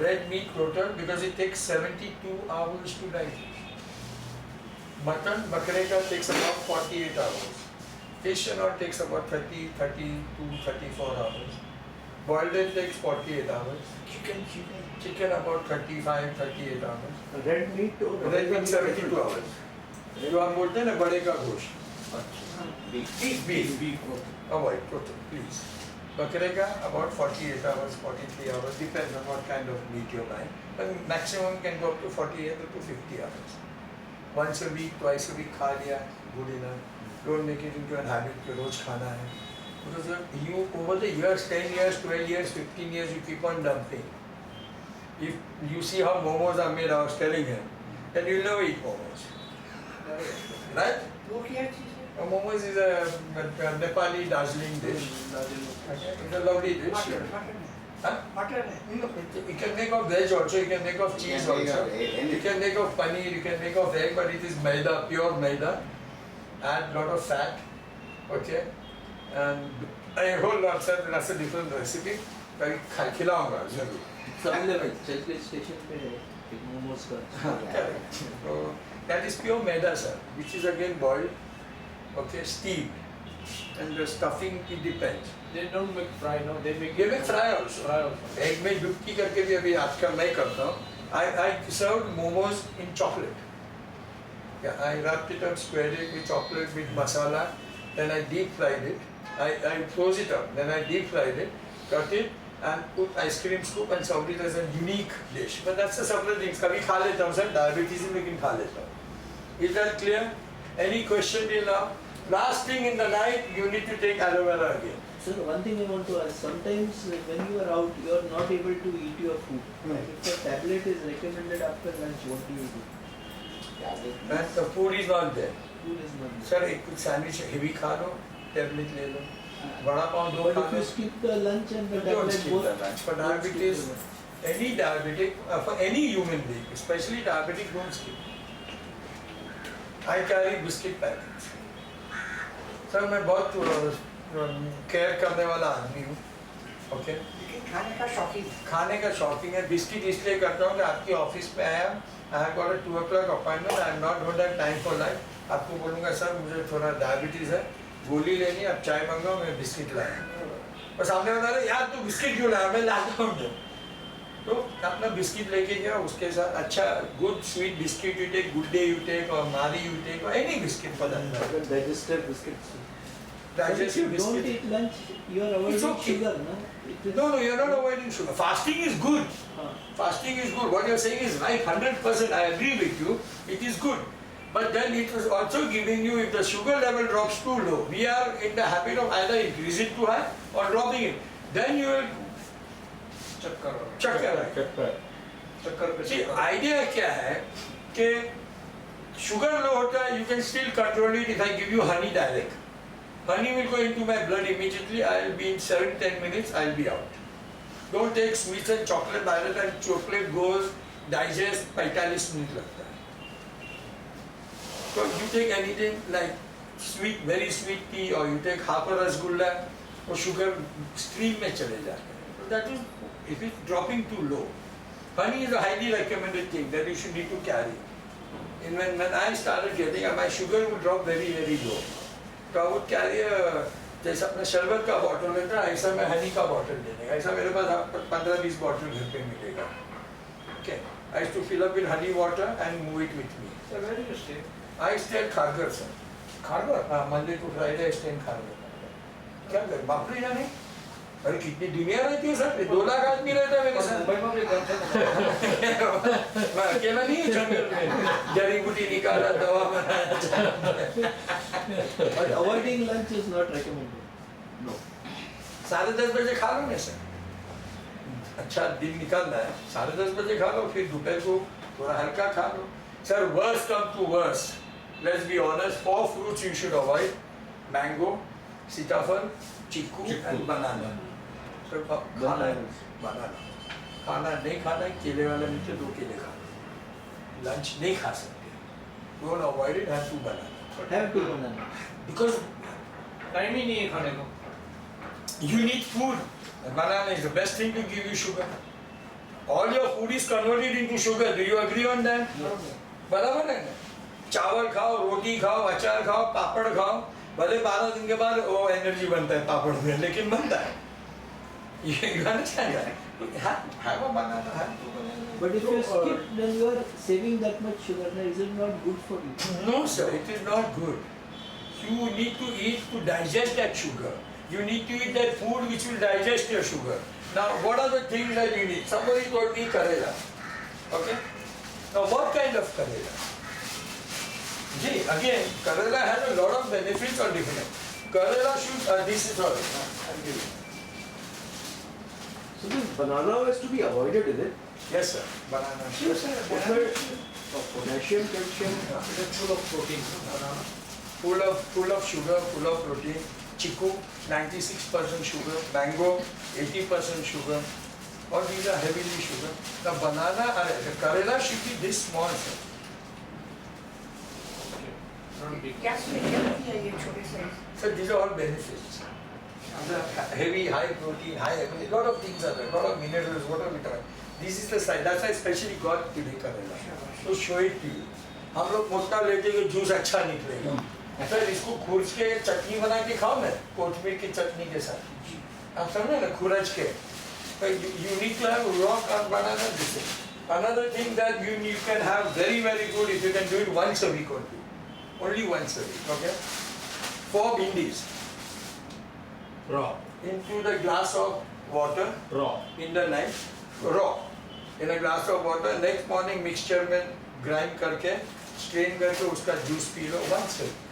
Red meat total because it takes 72 hours to digest. Mutton, bakre ka takes about 48 hours. Fish and all takes about 30, 32, 34 hours. Boiled egg takes 48 hours. Chicken about 35, 38 hours. Red meat और Red meat 72 hours. जो हम बोलते हैं ना बड़े का गोश्त. Beef. Avoid total, please. बकरे का about 48 hours, 43 hours, depends on what kind of meat you're buying. But maximum can go up to 48 to 50 hours. Once a week, twice a week खा लिया, good enough. Don't make it into a habit कि रोज खाना है. Because you over the years, 10 years, 12 years, 15 years, you keep on dumping. If you see how momos are made, I was telling him, then you'll never eat momos. Right? वो क्या चीज़ है? Momos is a Nepali dazzling dish. Okay? It's a lovely dish. Mutton Huh? Mutton है. No, you can make of veg also, you can make of cheese can make also. of anything. You can make of paneer, you can make of egg, but it is maida, pure maida. Add lot of fat. Okay? And a whole lot, sir, that's a different recipe. कभी खिलाऊंगा जरूर. Available checklist station पे है एक मोमोज का. Correct. So that is pure maida, sir, which is again boiled, okay, steamed, and the stuffing it depends. They don't make fry, no. They make They make fry also. Fry also. Egg में डुबकी करके भी अभी आजकल मैं करता हूँ. I served momos in chocolate. Yeah, I wrapped it up, squared it with chocolate with masala, then I deep fried it. I froze it up, then I deep fried it, cut it, and put ice cream scoop and served it as a unique dish. But that's a separate thing. कभी खा लेता हूँ sir, diabetes है लेकिन खा लेता हूँ. Is that clear? Any question till now? Last thing in the night, you need to take aloe vera again. Sir, one thing I want to ask, sometimes when you are out, you are not able to eat your food. If a tablet is recommended after lunch, what do you do? And the food is not there. Food is not there. Sir एक कुछ sandwich heavy खा लो, tablet ले लो, वड़ा पाव दो But खा if low. you skip the lunch and the You don't tablet skip both, the lunch. For don't skip diabetes, the lunch. any diabetic, for any human being, especially diabetic, don't skip. I carry biscuit packets. Sir मैं बहुत care करने वाला आदमी हूँ, okay. लेकिन खाने का शौकीन। खाने का शौकीन है। बिस्किट इसलिए करता हूँ कि आपकी ऑफिस में आया, I have got a 2 o'clock appointment, I am not going to have time for life. आपको बोलूँगा सर मुझे थोड़ा डायबिटीज़ है, गोली लेनी है, आप चाय मंगाओ, मैं बिस्किट लाया। और सामने बता रहे यार तू बिस्किट क्यों लाया, मैं लाता हूँ। तो अपना बिस्किट लेके गया, उसके साथ अच्छा good sweet biscuit you take, good day you take, और मारी यू टेक, और any biscuit for that matter. digestive biscuits. But if you Digestive don't biscuit. eat lunch, you are avoiding It's okay. sugar, no? It is, No, you're not avoiding sugar. Fasting is good. Fasting is good. What you're saying is right, 100%. I agree with you. It is good. But then it was also giving you, if the sugar level drops too low, we are in the habit of either increasing too high or dropping it. Then you will चक्कर चक्कर आए। चक्कर पे See, idea क्या है कि sugar low होता है, you can still control it if I give you honey direct. Honey will go into my blood immediately. I'll be in 7-10 minutes. I'll be out. Don't take sweets and chocolate. By the time chocolate goes, digest 45 minutes लगता है. So you take anything like sweet, very sweet tea, or you take half a rasgulla, वो sugar stream में चले जाते हैं. So that is if it's dropping too low. Honey is a highly recommended thing that you should need to carry. And when I started getting, my sugar would drop very, very low. So I would carry जैसे अपना शरबत का bottle लेता है, ऐसा मैं हनी का bottle ले लेगा। ऐसा मेरे पास 15-20 बॉटल घर पे मिलेगा। Okay. I used to fill up with honey water and move it with me. So where do you stay? I stay at Kharghar, sir. Kharghar? हाँ, Monday to Friday I stay in Kharghar. क्या कर बापरे जाने? अरे कितनी दुनिया रहती है सर, 2 लाख आदमी रहता है मेरे साथ। मुंबई में भी करते हैं। मैं अकेला नहीं हूँ जंगल में, जड़ी बूटी निकाला, दवा बनाया। but avoiding lunch is not recommended. No. 10:30 बजे खा लो ना सर, अच्छा दिन निकालना है, 10:30 बजे खा लो, फिर दोपहर को थोड़ा हल्का खा लो। Sir worst come to worst, let's be honest, 4 fruits you should avoid: mango, सीताफल, चीकू एंड बनाना। सर खाना है बनाना, खाना नहीं खाना है, केले वाला नीचे 2 केले खा लो, लंच नहीं खा सकते, don't avoid it, have to banana, Have to banana. Because time ही नहीं है खाने को। you need food. Banana is the best thing to give you sugar. All your food is converted into sugar. Do you agree on that? बराबर है ना? चावल खाओ, रोटी खाओ, अचार खाओ, पापड़ खाओ, भले 12 दिन के बाद वो एनर्जी बनता है पापड़ में, लेकिन बनता है। You understand that? Have a banana, have 2 bananas. But if you skip, then you are saving that much sugar. Now, is it not good for you? No, sir, it is not good. You need to eat to digest that sugar. You need to eat that food which will digest your sugar. Now, what are the things that you need? Somebody told me Karela. Okay? Now, what kind of Karela? See, again, Karela has a lot of benefits or different. Karela should, this is all. I'll give you. So this banana is to be avoided, is it? Yes, sir. Banana. Sure, sir. What's the potassium, calcium? It's full of protein. Banana. Full of sugar, full of protein. Chiku, 96% sugar. Mango, 80% sugar. All these are heavily sugar. The banana, the Karela should be this small, sir. Not big. क्या speciality है ये छोटे size? So these are all benefits. These are heavy, high protein, high, a lot of things are there, lot of minerals, what are vitamins. This is the size. That's why I specially got today Karela. So show it to you. हम लोग मोटा लेते हैं juice अच्छा निकलेगा। Sir इसको खुरच के चटनी बना के खाओ ना, कोथमीर की चटनी के साथ। आप समझे ना, खुरच के। You need to have rock or banana this thing. Another thing that you can have very, very good if you can do it once a week only. Only once a week, okay? 4 bindis Raw. into the glass of water Raw. in the night, raw, in a glass of water. Next morning mixture में grind करके, strain करके उसका juice P low once a week.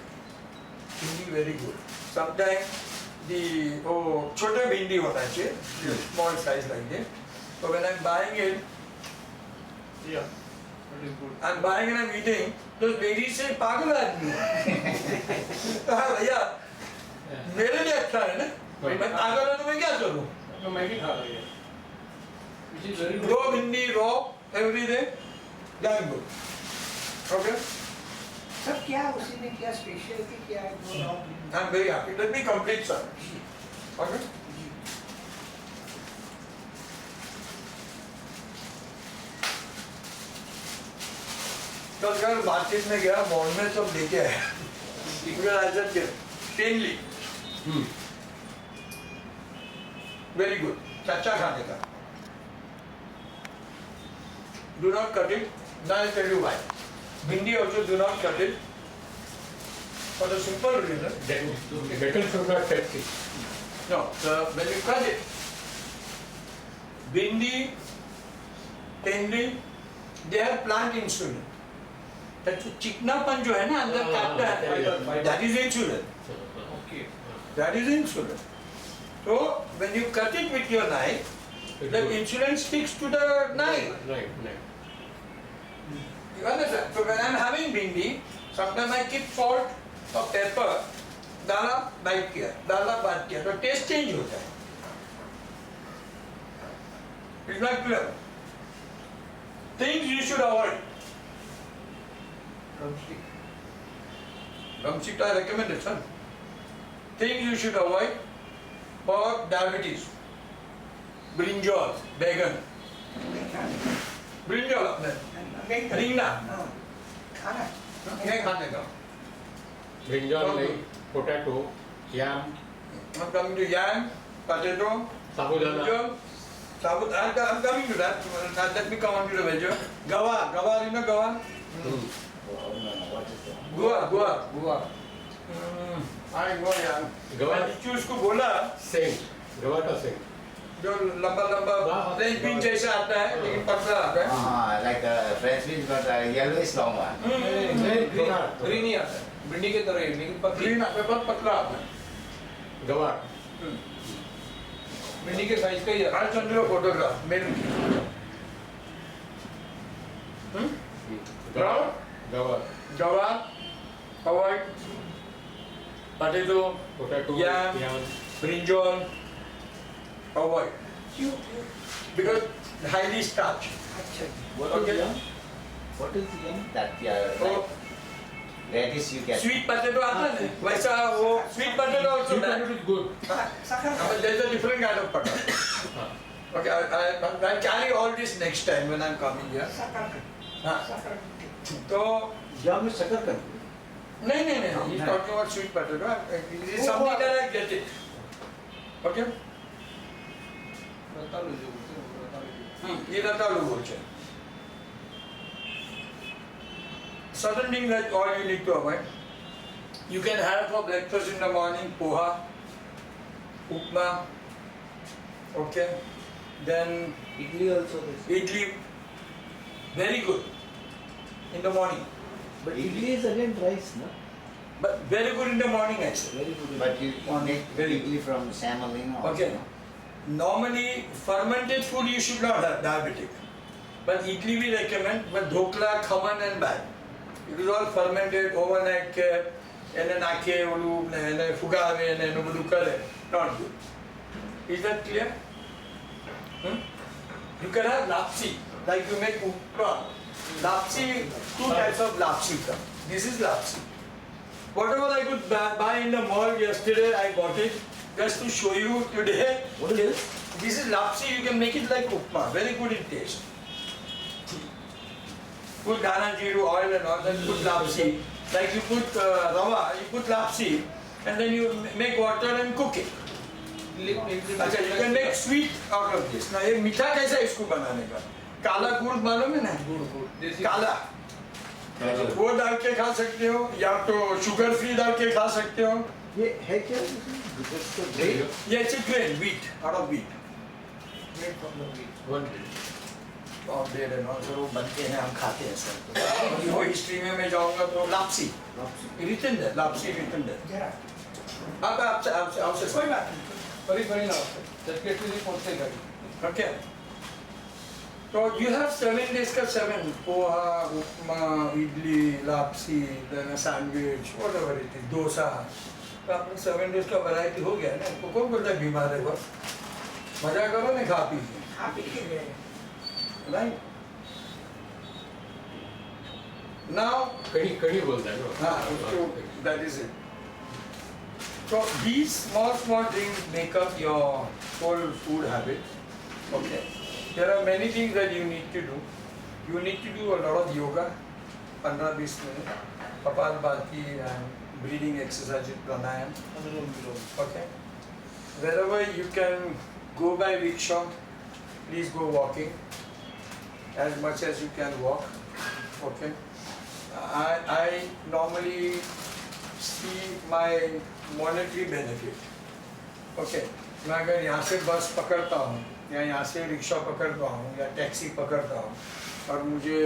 Will be very good. Sometimes the छोटे भिंडी होना चाहिए, small size like this. So when I'm buying it, Yeah. That is good. I'm buying and I'm eating. Those ladies say पागल आदमी। हाँ भैया, मेरे लिए अच्छा है ना? मैं पागल हूँ तो मैं क्या करूँ? तो मैं भी खा रही है। Which is very good. Raw bindi, raw every day, damn good. Okay? सब क्या उसी में क्या स्पेशलिटी क्या है जो आप I'm very happy. Let me complete, sir. Okay? कल मार्केट में गया, मॉल में सब लेके आया। टेनली वेरी गुड, कच्चा खाने का। Do not cut it. Now I'll tell you why. Bhindi also do not cut it for the simple reason. Metal should not touch it. No, when you cut it, bhindi, tenli, they have plant insulin. That चिकनापन जो है ना अंदर काटता है, that is insulin. Okay. That is insulin. So when you cut it with your knife, the insulin sticks to the knife. Right. You understand? So when I'm having bhindi, sometimes I keep salt or pepper, डाला bite किया, डाला बात किया, तो taste change होता है। It's not clear. Things you should avoid. Drumstick I recommend it, son. Things you should avoid for diabetes. Brinjal, बैगन, brinjal अपने, रींगना, खाना नहीं खाने का। Brinjal, like potato, yam, I'm coming to yam, potato, sabudana. brinjal, sabut. I'm coming to that. Let me come on to the veg. Gawar, you know gawar? What is that? Guar. Goa. I know यार। गवार? मैंने चूस को बोला, Saint. Gavata saint. जो लंबा French bean जैसा आता है, लेकिन पतला आता है। Like French beans, but yellowish long one. Green नहीं आता है, भिंडी के तरह ही, लेकिन पतली ग्रीन आता है, बहुत पतला आता है। Gavar. भिंडी के साइज का ही आता है। आज चंद्र फोटोग्राफ मेरे Gavar. गवार, avoid, potato, Potato, Yam. yam. brinjal, avoid, because highly starch. अच्छा What Okay. is yam? What is yam? That तो radish you get. Sweet potato आता है ना, वैसा वो sweet potato also Sweet that. potato is good. Sukkur But there's a different kind of potato. Okay, I'll carry all this next time when I'm coming here. Sukkur हाँ, सखर तो Yam में शक्कर कर। नहीं, he's talking about sweet potato. It is something that I get it. Okay? रतालू जो बोलते हैं, रतालू। ये रतालू बोलते हैं। Certain things that all you need to avoid. You can have for breakfast in the morning poha, upma, okay? Then Idli also this. idli, very good in the morning. But idli is again rice, no? But very good in the morning actually. Very good. But you make Very idli from semolina also. Okay. Normally fermented food you should not have, diabetic. But idli we recommend, but dhokla, khaman and bag. It is all fermented, overnight kept, and then ake, ulu, and then fugave, and then ulu kare. Not good. Is that clear? You can have lapsi, like you make upma. Lapsi, two types of lapsi come. This is lapsi. Whatever I could buy in the mall yesterday, I bought it just to show you today. What is this? This is lapsi, you can make it like upma, very good in taste. Put dhana, jeeru, oil and all, then put lapsi. Like you put rava, you put lapsi, and then you make water and cook it. अच्छा, you can make sweet out of this. ना ये मीठा कैसा है इसको बनाने का? काला गुड़ मालूम है ना? देसी काला वो डाल के खा सकते हो या तो शुगर फ्री डाल के खा सकते हो। ये है क्या? ये अच्छे grain wheat, out of wheat. One. और bread and all, सर वो बनते हैं हम खाते हैं सर। वो हिस्ट्री में मैं जाऊँगा तो lapsi, written there, lapsi written there। जरा अब आपसे कोई बात नहीं परी ना जबकि एक्चुअली पहुंचते हैं गाड़ी। Okay. So you have 7 days का 7 पोहा, उपमा, idli, lapsi, then a sandwich, whatever it is, dosa. तो आपने 7 days का वैरायटी हो गया ना? तो कौन बोलता है बीमार है बस? मजा करो ना खा पी के, आप ही के गए right? Now, कड़ी बोलता है ना so that is it. So these small things make up your whole food habits. Okay. There are many things that you need to do. You need to do a lot of yoga, 15-20 minutes, Kapalbhati and breathing exercises, pranayam. Okay. Wherever you can go by rickshaw, please go walking as much as you can walk. Okay. I normally see my monetary benefit. Okay. मैं अगर यहाँ से बस पकड़ता हूँ या यहाँ से रिक्शा पकड़ता हूँ या टैक्सी पकड़ता हूँ और मुझे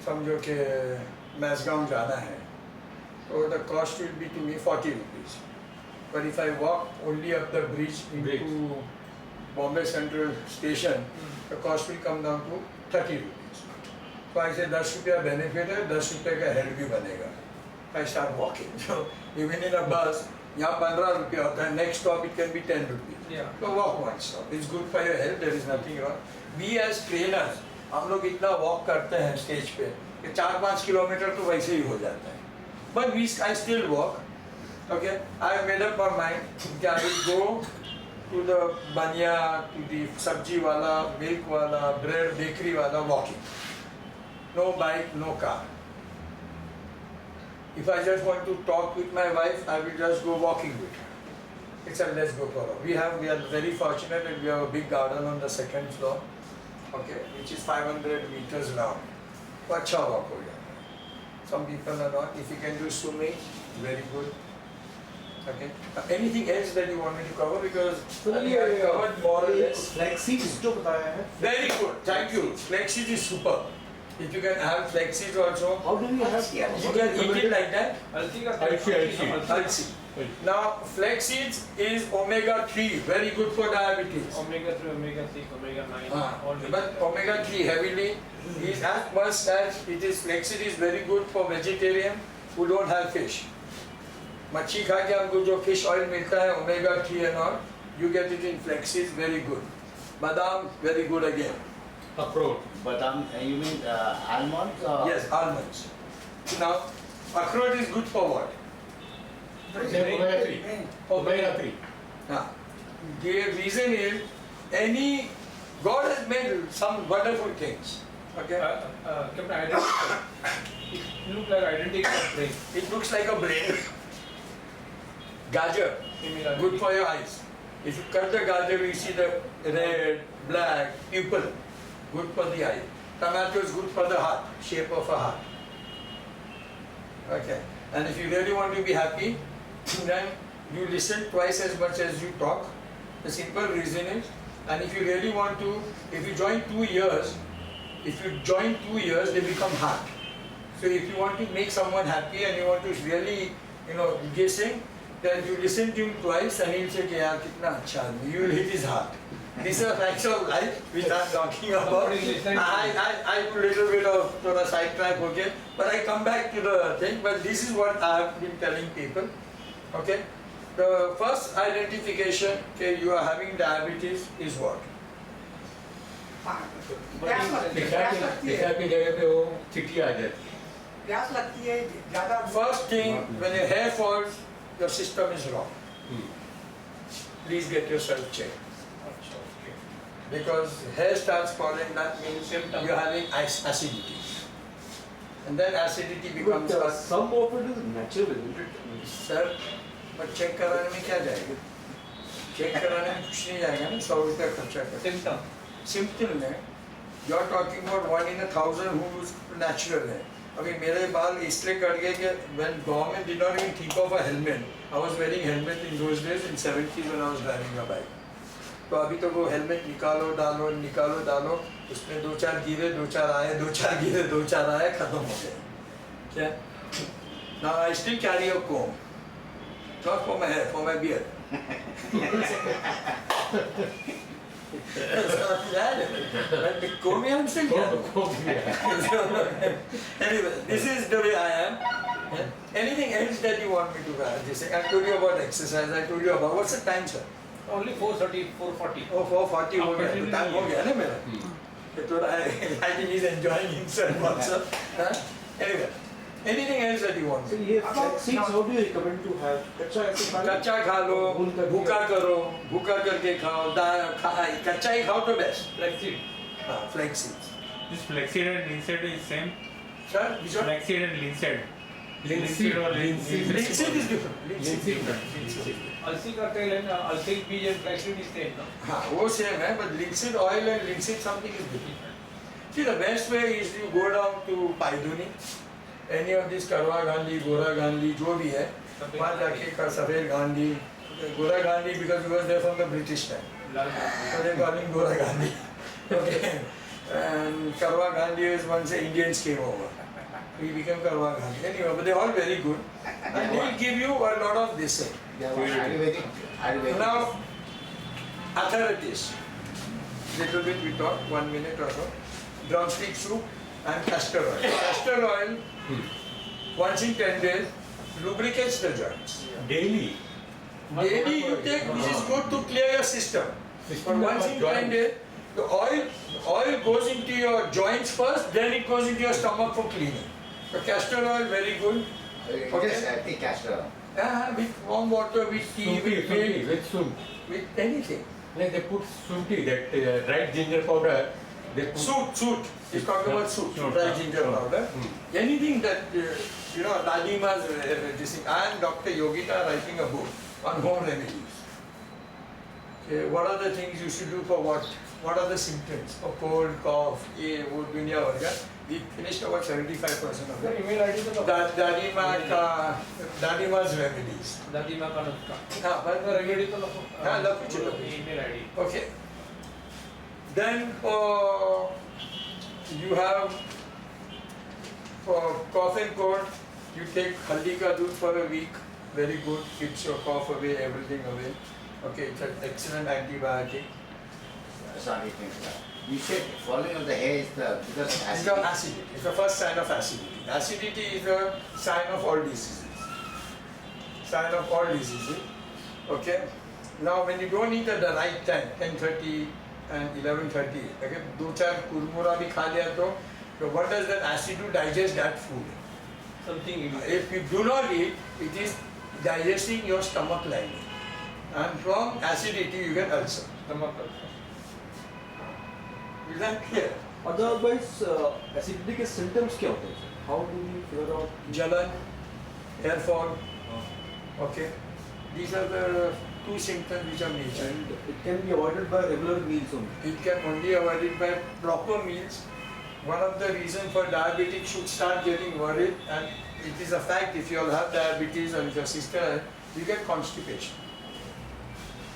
समझो कि मैसगांव जाना है तो the cost will be to me 40 rupees. But if I walk only up the bridge into Bombay Central Station, the cost will come down to 30 rupees. So I say 10 रुपया benefit है, 10 रुपये का health भी बनेगा. I start walking. So even in a bus, यहाँ 15 रुपया होता है, next stop it can be 10 rupees. Yeah. So walk one stop. It's good for your health. There is nothing wrong. We as trainers, हम लोग इतना walk करते हैं stage पे कि 4-5 किलोमीटर तो वैसे ही हो जाता है. But I still walk. Okay. I have made up my mind that I will go to the banya, to the sabji wala, milk wala, bread, bakery wala, walking. No bike, no car. If I just want to talk with my wife, I will just go walking with her. It's a let's go for a walk. We are very fortunate and we have a big garden on the second floor, okay, which is 500 meters round. तो अच्छा walk हो जाता है. Some people are not. If you can do swimming, very good. Okay. Anything else that you want me to cover? Because I think I covered more or less. फ्लेक्सीज जो बताया है, Very good. Thank you. Flaxseed is super. If you can have flaxseed also, how do you have? you can eat it like that. हल्दी का Alsi. Now, flax seeds is omega-3, very good for diabetes. omega-3, omega-6, omega-9 all these. But omega-3 heavily is as much as it is flaxseed is very good for vegetarian who don't have fish. मच्छी खा के हमको जो fish oil मिलता है omega-3 and all, you get it in flaxseed, very good. Badam, very good again. अखरोट Badam, you mean almonds? Or? Yes, almonds. Now, akhrot is good for what? omega 3 The reason is God has made some wonderful things. Okay? Captain, identical. It look like identical brain. It looks like a brain. Gajar, good for your eyes. If you cut the gajar, you see the red, black, pupil, good for the eye. Tomato is good for the heart, shape of a heart. Okay. And if you really want to be happy, then you listen twice as much as you talk. The simple reason is, and if you really want to, if you join 2 years, they become hard. So if you want to make someone happy and you want to really, guessing, then you listen to him twice and he'll say, "Yaar, kitna acha aadmi." You will hit his heart. This is a fact of life which I'm talking about. I do a little bit of a sidetrack, okay? But I come back to the thing, but this is what I have been telling people, okay? The first identification, okay, you are having diabetes is what? प्यास लगती लिखा है की जगह पे वो चिट्ठी आ जाती है प्यास लगती है ज़्यादा First thing, when your hair falls, your system is wrong. Please get yourself checked. Because hair starts falling, that means Symptom. you're having acidity. And then acidity becomes But some of it is natural, isn't it? Sir, but check कराने में क्या जाएगा? Check कराने में कुछ नहीं जाएगा ना, 100 रुपया खर्चा कर. Symptom. Simple है. You are talking about 1 in 1,000 who's natural है. अभी मेरे बाल इसलिए कट गए कि when government did not even think of a helmet. I was wearing helmet in those days in 70s when I was driving a bike. तो अभी तो वो हेलमेट निकालो डालो उसमें 2-4 गिरे 2-4 आए 2-4 गिरे 2-4 आए खत्म हो गए क्या Now I still carry a comb, not for my hair, for my beard. But the comb I'm still carrying. Anyway, this is the way I am. Anything else that you want me to add? I told you about exercise, I told you about, what's the time, sir? Only 4:30, 4:40. Oh, 4:40 हो गया, तो time हो गया ना मेरा. तो I think he's enjoying himself also. Anyway, anything else that you want? So ये flax seeds, how do you recommend to have? कच्चा ऐसे खा लो? कच्चा खा लो, भून करके। भूका करो, भूका करके खाओ, कच्चा ही खाओ तो बेस्ट। Flaxseed. हाँ, flax seeds. This flaxseed and linseed is same. Sir, which one? Flaxseed and linseed. Linseed, or linseed. Linseed is different. Linseed. Linseed. अलसी का तेल है ना, अलसी के बीज and flaxseed is same ना. हाँ, वो same है, but linseed oil and linseed something is different. See, the best way is you go down to Paiduni, any of these Karwa Gandhi, Gora Gandhi, जो भी है, वहाँ जाके का सफेद Gandhi, Gora Gandhi because he was there from the British time, so they call him Gora Gandhi. Okay, and Karwa Gandhi is once the Indians came over. He became Karwa Gandhi. Anyway, but they're all very good, and they'll give you a lot of this. Ayurvedic. Now, authorities. Little bit we talk, 1 minute or so. Drumstick soup and castor oil. Castor oil, once in 10 days, lubricates the joints. Daily. Daily you take, this is good to clear your system. But once in 10 days, the oil goes into your joints first, then it goes into your stomach for cleaning. So castor oil, very good. Just take castor oil. With warm water, with tea, with milk, With sum. with anything. Like they put sunti, that dried ginger powder. They put Soot. He's talking about soot, Soot. dry ginger powder. Anything that, Dadima's, this thing. I and Dr. Yogita are writing a book on home remedies. Okay, what are the things you should do for what? What are the symptoms of cold, cough, wo dunya varga? We finished about 75% of Sir, it. email ID तो Dadima's remedies. दादी माँ का नुस्खा. हाँ, but Sir, email ID तो नको. हाँ, लखो चलो. Email ID. Okay. Then you have for cough and cold, you take haldi ka doodh for a week. Very good, keeps your cough away, everything away. Okay, it's an excellent antibiotic. Sorry, you said falling of the hair is because It's acid. the acidity. It's the first sign of acidity. Acidity is the sign of all diseases. Sign of all diseases. Okay. Now, when you don't eat at the right time, 10:30 and 11:30, okay, दो चार कुरमुरा भी खा लिया तो what does that acid do? Digest that food. Something you If you do not eat, it is digesting your stomach lining, and from acidity you get ulcer. stomach ulcer. Is that clear? Otherwise, acidity के symptoms क्या होते हैं? How do we figure out? Jalan, hair fall. Okay, these are the two symptoms which are major. And it can be avoided by regular meals only. It can only avoid it by proper meals. One of the reasons for diabetic should start getting worried, and it is a fact, if you all have diabetes or if your sister has, you get constipation.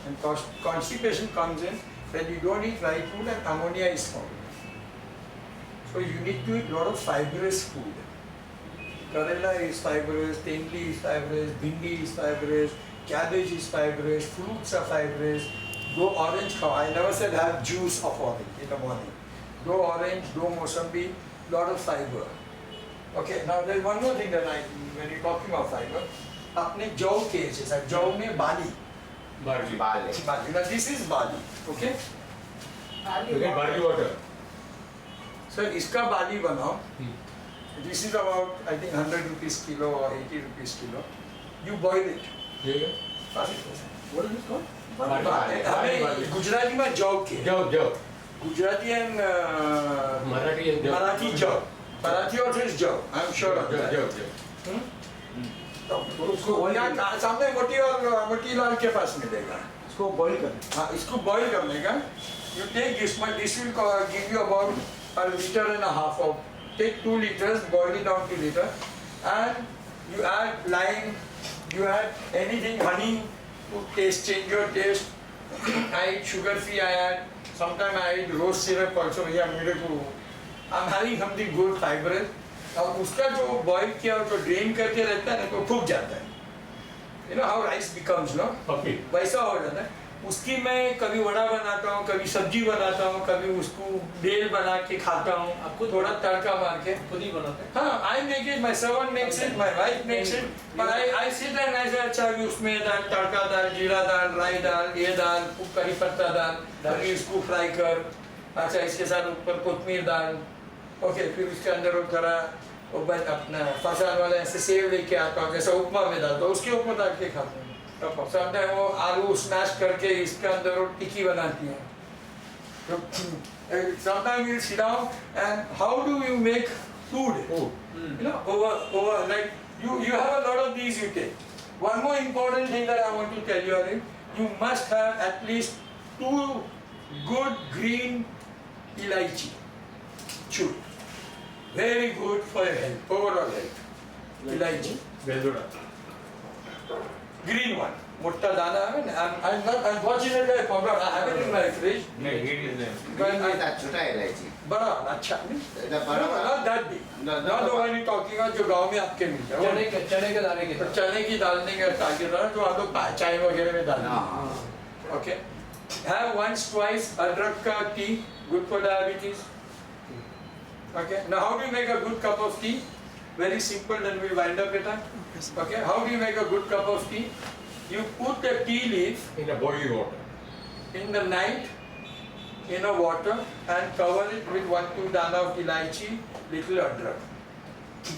And constipation comes in when you don't eat right food and ammonia is formed. So you need to eat a lot of fibrous food. Karela is fibrous, tendli is fibrous, bhindi is fibrous, cabbage is fibrous, fruits are fibrous. Go orange khao. I never said have juice of orange in the morning. Go orange, go mosambi, lot of fiber. Okay, now there's one more thing that when you're talking about fiber, apne jaw ke jaisa, jaw mein bali. barley. Barley. Bali. Now this is bali, okay? You get barley water. So iska bali banao. This is about, I think, 100 rupees kilo or 80 rupees kilo. You boil it. Yeah. What What is this called? Barley. हमें गुजराती में जौ के Jaw. Gujarati and Marathi and jaw. Marathi जौ Marathi also is जौ I'm sure of that. Jaw. तो उसको यहाँ सामने मोतीलाल के पास मिलेगा. इसको boil करना. हाँ, इसको boil करने का. You take this much. This will give you about a liter and a half of. Take 2 liters, boil it down to liter, and you add lime. You add anything, honey to taste, change your taste. I eat sugar free. I add. Sometimes I eat rose syrup also. Yeah, मेरे को. I'm having something good fibrous. और उसका जो boil किया और जो drain करके रहता है ना तो फूक जाता है. You know how rice becomes, no? Puffy. वैसा हो जाता है. उसकी मैं कभी वड़ा बनाता हूँ, कभी सब्जी बनाता हूँ, कभी उसको बेल बना के खाता हूँ. आपको थोड़ा तड़का मार के. खुद ही बनाते हैं. हाँ, I make it, my servant makes it, my wife makes it, but I sit and I say अच्छा अभी उसमें दाल, तड़का दाल, जीरा दाल, राई दाल, ये दाल, करी पत्ता दाल, अभी इसको फ्राई कर, अच्छा इसके साथ ऊपर कोथमीर दाल, ओके फिर उसके अंदर वो थोड़ा वो बस अपना फरसान वाले ऐसे सेव लेके आता हूँ, जैसे उपमा में डालता हूँ, उसके ऊपर डाल के खाते हैं। समटाइम वो आलू स्मैश करके इसके अंदर वो टिक्की बनाती है। तो sometimes you sit down and how do you make food? You know, over like you have a lot of these you take. One more important thing that I want to tell you, Arif, you must have at least 2 good green elaichi. Chew. Very good for your health, overall health. Elaichi. Green one. Mutta dana, unfortunately I forgot, I have it in my fridge. No, it is there. But Green is that chota elaichi. बड़ा अच्छा नहीं? The No, bada- not that big. Not the one you're talking about जो गांव में आपके मिलता है। चने के दाने की तो तरह। चने की डालने का ताकि ना जो आप लोग चाय वगैरह में डालते हैं। No. Okay. Have once twice अदरक का tea, good for diabetes. Okay. Now how do you make a good cup of tea? Very simple. Then we'll wind up later. Okay. How do you make a good cup of tea? You put the tea leaf In a boiling water. in the night in a water and cover it with 1-2 dana of elaichi, little adrak.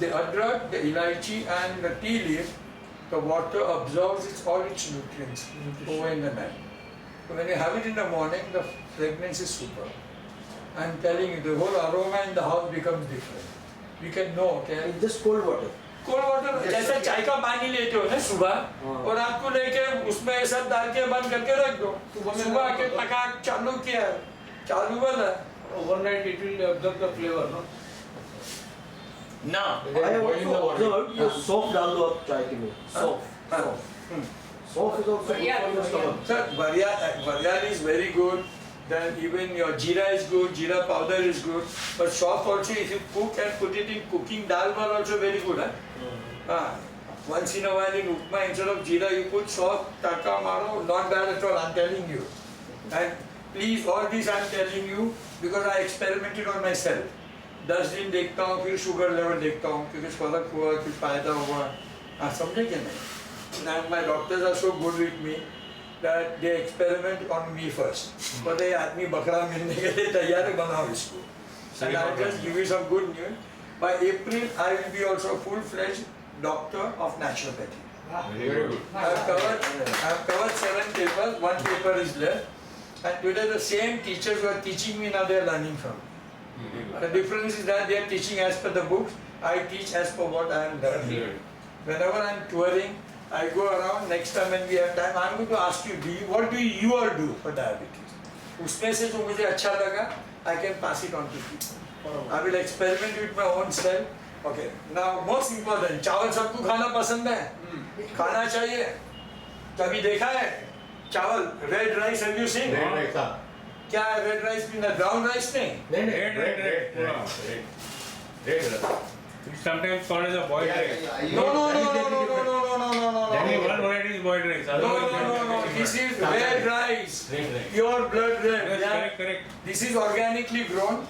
The adrak, the elaichi and the tea leaf, the water absorbs all its nutrients over in the night. So when you have it in the morning, the fragrance is super. I'm telling you, the whole aroma in the house becomes different. You can know, okay? It's just cold water. Cold water जैसे चाय का पानी लेते हो ना सुबह और आपको लेके उसमें सब डाल के बंद करके रख दो, सुबह आके टकाक चालू किया, चालू वाला Overnight it will absorb the flavor, no? ना I have also observed you सौंफ डाल दो आप चाय के में. सौंफ. Salt is also good for your stomach. Sir, Baryan is very good. Then even your jeera is good, jeera powder is good. But soft also, if you cook and put it in cooking dal wal also very good. Once in a while in upma, instead of jeera, you put soft, taka maro, not bad at all, I'm telling you. And please, all this I'm telling you because I experimented on myself. 10 दिन देखता हूँ, फिर sugar level देखता हूँ, कि कुछ फर्क हुआ, कुछ फायदा हुआ. समझे क्या नहीं? Now my doctors are so good with me that they experiment on me first. But ये आदमी बकरा मिलने के लिए तैयार है, बनाओ इसको. And I'll just give you some good news. By April, I will be also a full-fledged doctor of naturopathy. Very good. I have covered 7 papers. 1 paper is left. And today the same teachers who are teaching me now they are learning from. The difference is that they are teaching as per the books. I teach as per what I am learning. Whenever I am touring, I go around. Next time when we have time, I am going to ask you, what do you all do for diabetes? उसमें से जो मुझे अच्छा लगा, I can pass it on to people. I will experiment with my own self. Okay. Now most important, चावल सबको खाना पसंद है? खाना चाहिए. कभी देखा है? चावल red rice have you seen? Red rice, हाँ. क्या है red rice में ना brown rice नहीं? नहीं, Red. Red rice. It's sometimes called as a boiled rice. No. Only one variety is boiled rice. No. This is red rice. Red rice. Pure blood red. Yes, Yeah. correct. This is organically grown.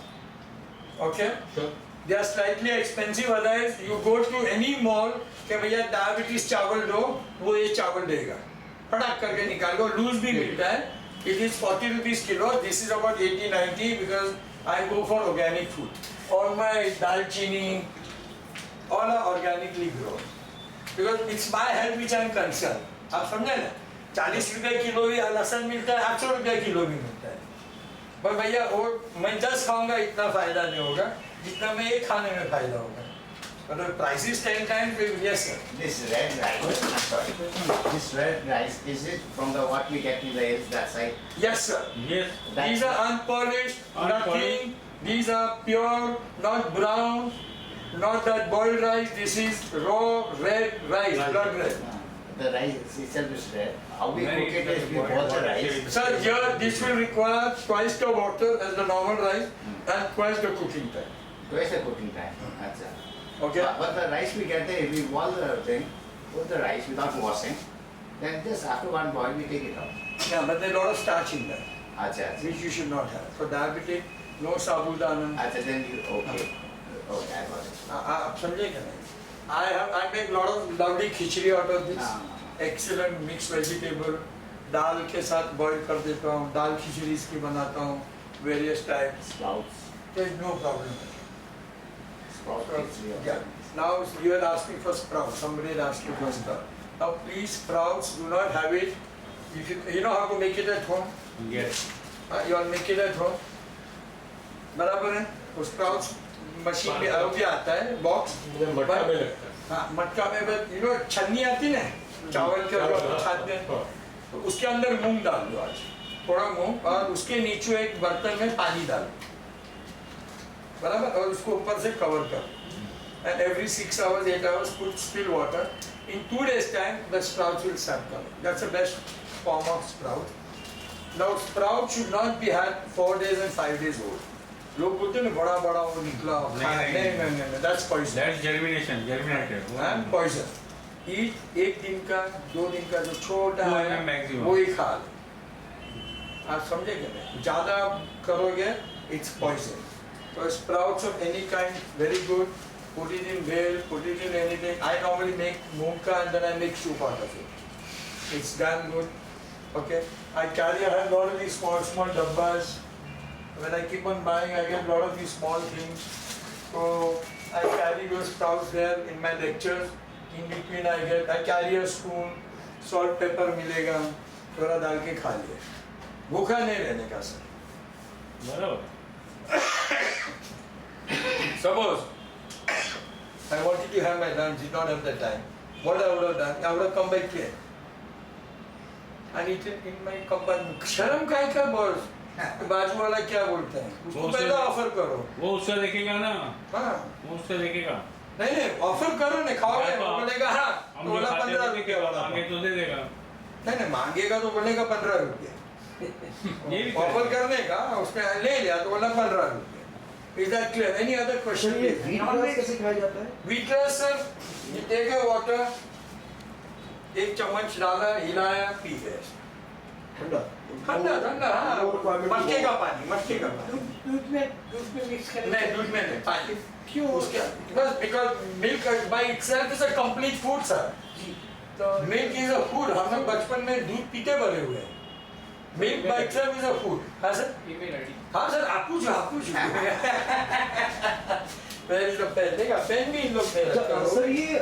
Okay. Sure. They are slightly expensive. Otherwise, you go to any mall कि भैया diabetes चावल दो, वो ये चावल देगा. फटाक करके निकाल दो. लूज भी मिलता है. It is 40 rupees kilo. This is about 80-90 because I go for organic food. All my dalchini, all are organically grown. Because it's my health which I am concerned. आप समझे ना? 40 रुपए किलो भी लहसुन मिलता है, 800 रुपए किलो भी मिलता है. पर भैया वो मैं 10 खाऊंगा इतना फायदा नहीं होगा जितना मैं एक खाने में फायदा होगा. मतलब prices 10 times, yes sir. This red rice, I'm sorry. This red rice, is it from the what we get in the hills that side? Yes sir. Yes. These are unpolished, nothing. These are pure, not brown, not that boiled rice. This is raw red rice, blood red. The rice itself is red. How we Very cook it is we good. boil the rice. Sir, here this will require twice the water as the normal rice and twice the cooking time. Twice the cooking time. That's it. Okay? But the rice we get there, we boil the thing, put the rice without washing, then just after one boil we take it out. Yeah, but there's a lot of starch in there, Acha, which you should not have. For diabetic, no sabudana. acha, then you, okay. Okay, I got it. आप समझे क्या नहीं? I make lot of lovely khichdi out of this. Excellent mixed vegetable. दाल के साथ boil कर देता हूँ. दाल खिचड़ी इसकी बनाता हूँ. Various types. Sprouts. There's no problem. Sprouts. Yeah. Now you are asking for sprouts. Somebody is asking for sprouts. Now please, sprouts, do not have it. If you know how to make it at home. Yes. You all make it at home. बराबर है. वो sprouts machine में भी आता है box. मुझे मटका में लगता है. हाँ मटका में you know छन्नी आती ना चावल के जो खाते हैं. हाँ. तो उसके अंदर मूंग डाल दो आज. थोड़ा मूंग और उसके नीचे एक बर्तन में पानी डाल दो. बराबर और उसको ऊपर से कवर कर. And every 6 hours, 8 hours, put still water. In 2 days' time, the sprouts will start coming. That's the best form of sprout. Now, sprout should not be had 4 days and 5 days old. लोग बोलते हैं ना बड़ा बड़ा वो निकला. नहीं. That's poison. That's germination, germinated. And poison. Eat 1 दिन का, 2 दिन का जो छोटा 2 है, maximum. वो ही खा लो. आप समझे क्या नहीं? ज़्यादा करोगे, it's poison. So sprouts of any kind, very good. Put it in bale, put it in anything. I normally make moongka and then I make soup out of it. It's damn good. Okay. I have a lot of these small dabbas. When I keep on buying, I get a lot of these small things. So I carry those sprouts there in my lectures. In between I carry a spoon, salt, pepper मिलेगा, थोड़ा डाल के खा लिए. भूखा नहीं रहने का सर. बराबर. Suppose I wanted to have my lunch, did not have the time. What I would have done? I would have come by train and eaten in my compartment. शर्म काय का बॉस? बाजू वाला क्या बोलते हैं? उसको पहले ऑफर करो. वो उसका देखेगा ना. हाँ. वो उसका देखेगा. नहीं ऑफर करो ना खाओगे वो बोलेगा हाँ तो बोला 15 रुपये मांगे तो दे देगा. नहीं मांगेगा तो बोलेगा 15 रुपये. ये भी ऑफर करने का उसने ले लिया तो बोला 15 रुपये. Is that clear? Any other question? Sir ये wheat grass कैसे खाया जाता है? Wheat grass sir, you take a water, 1 चम्मच डाला, हिलाया, पी गए. ठंडा. ठंडा हाँ. मटके का पानी. दूध में मिक्स करें. नहीं दूध में नहीं पानी. क्यों? उसके because milk by itself is a complete food sir. तो Milk is a food. हम लोग बचपन में दूध पीते बड़े हुए हैं. Milk by itself is a food. हाँ सर. Email ID. हाँ सर आप पूछो. Where is the pen? देखा पेन भी इन लोग ने रखा. सर ये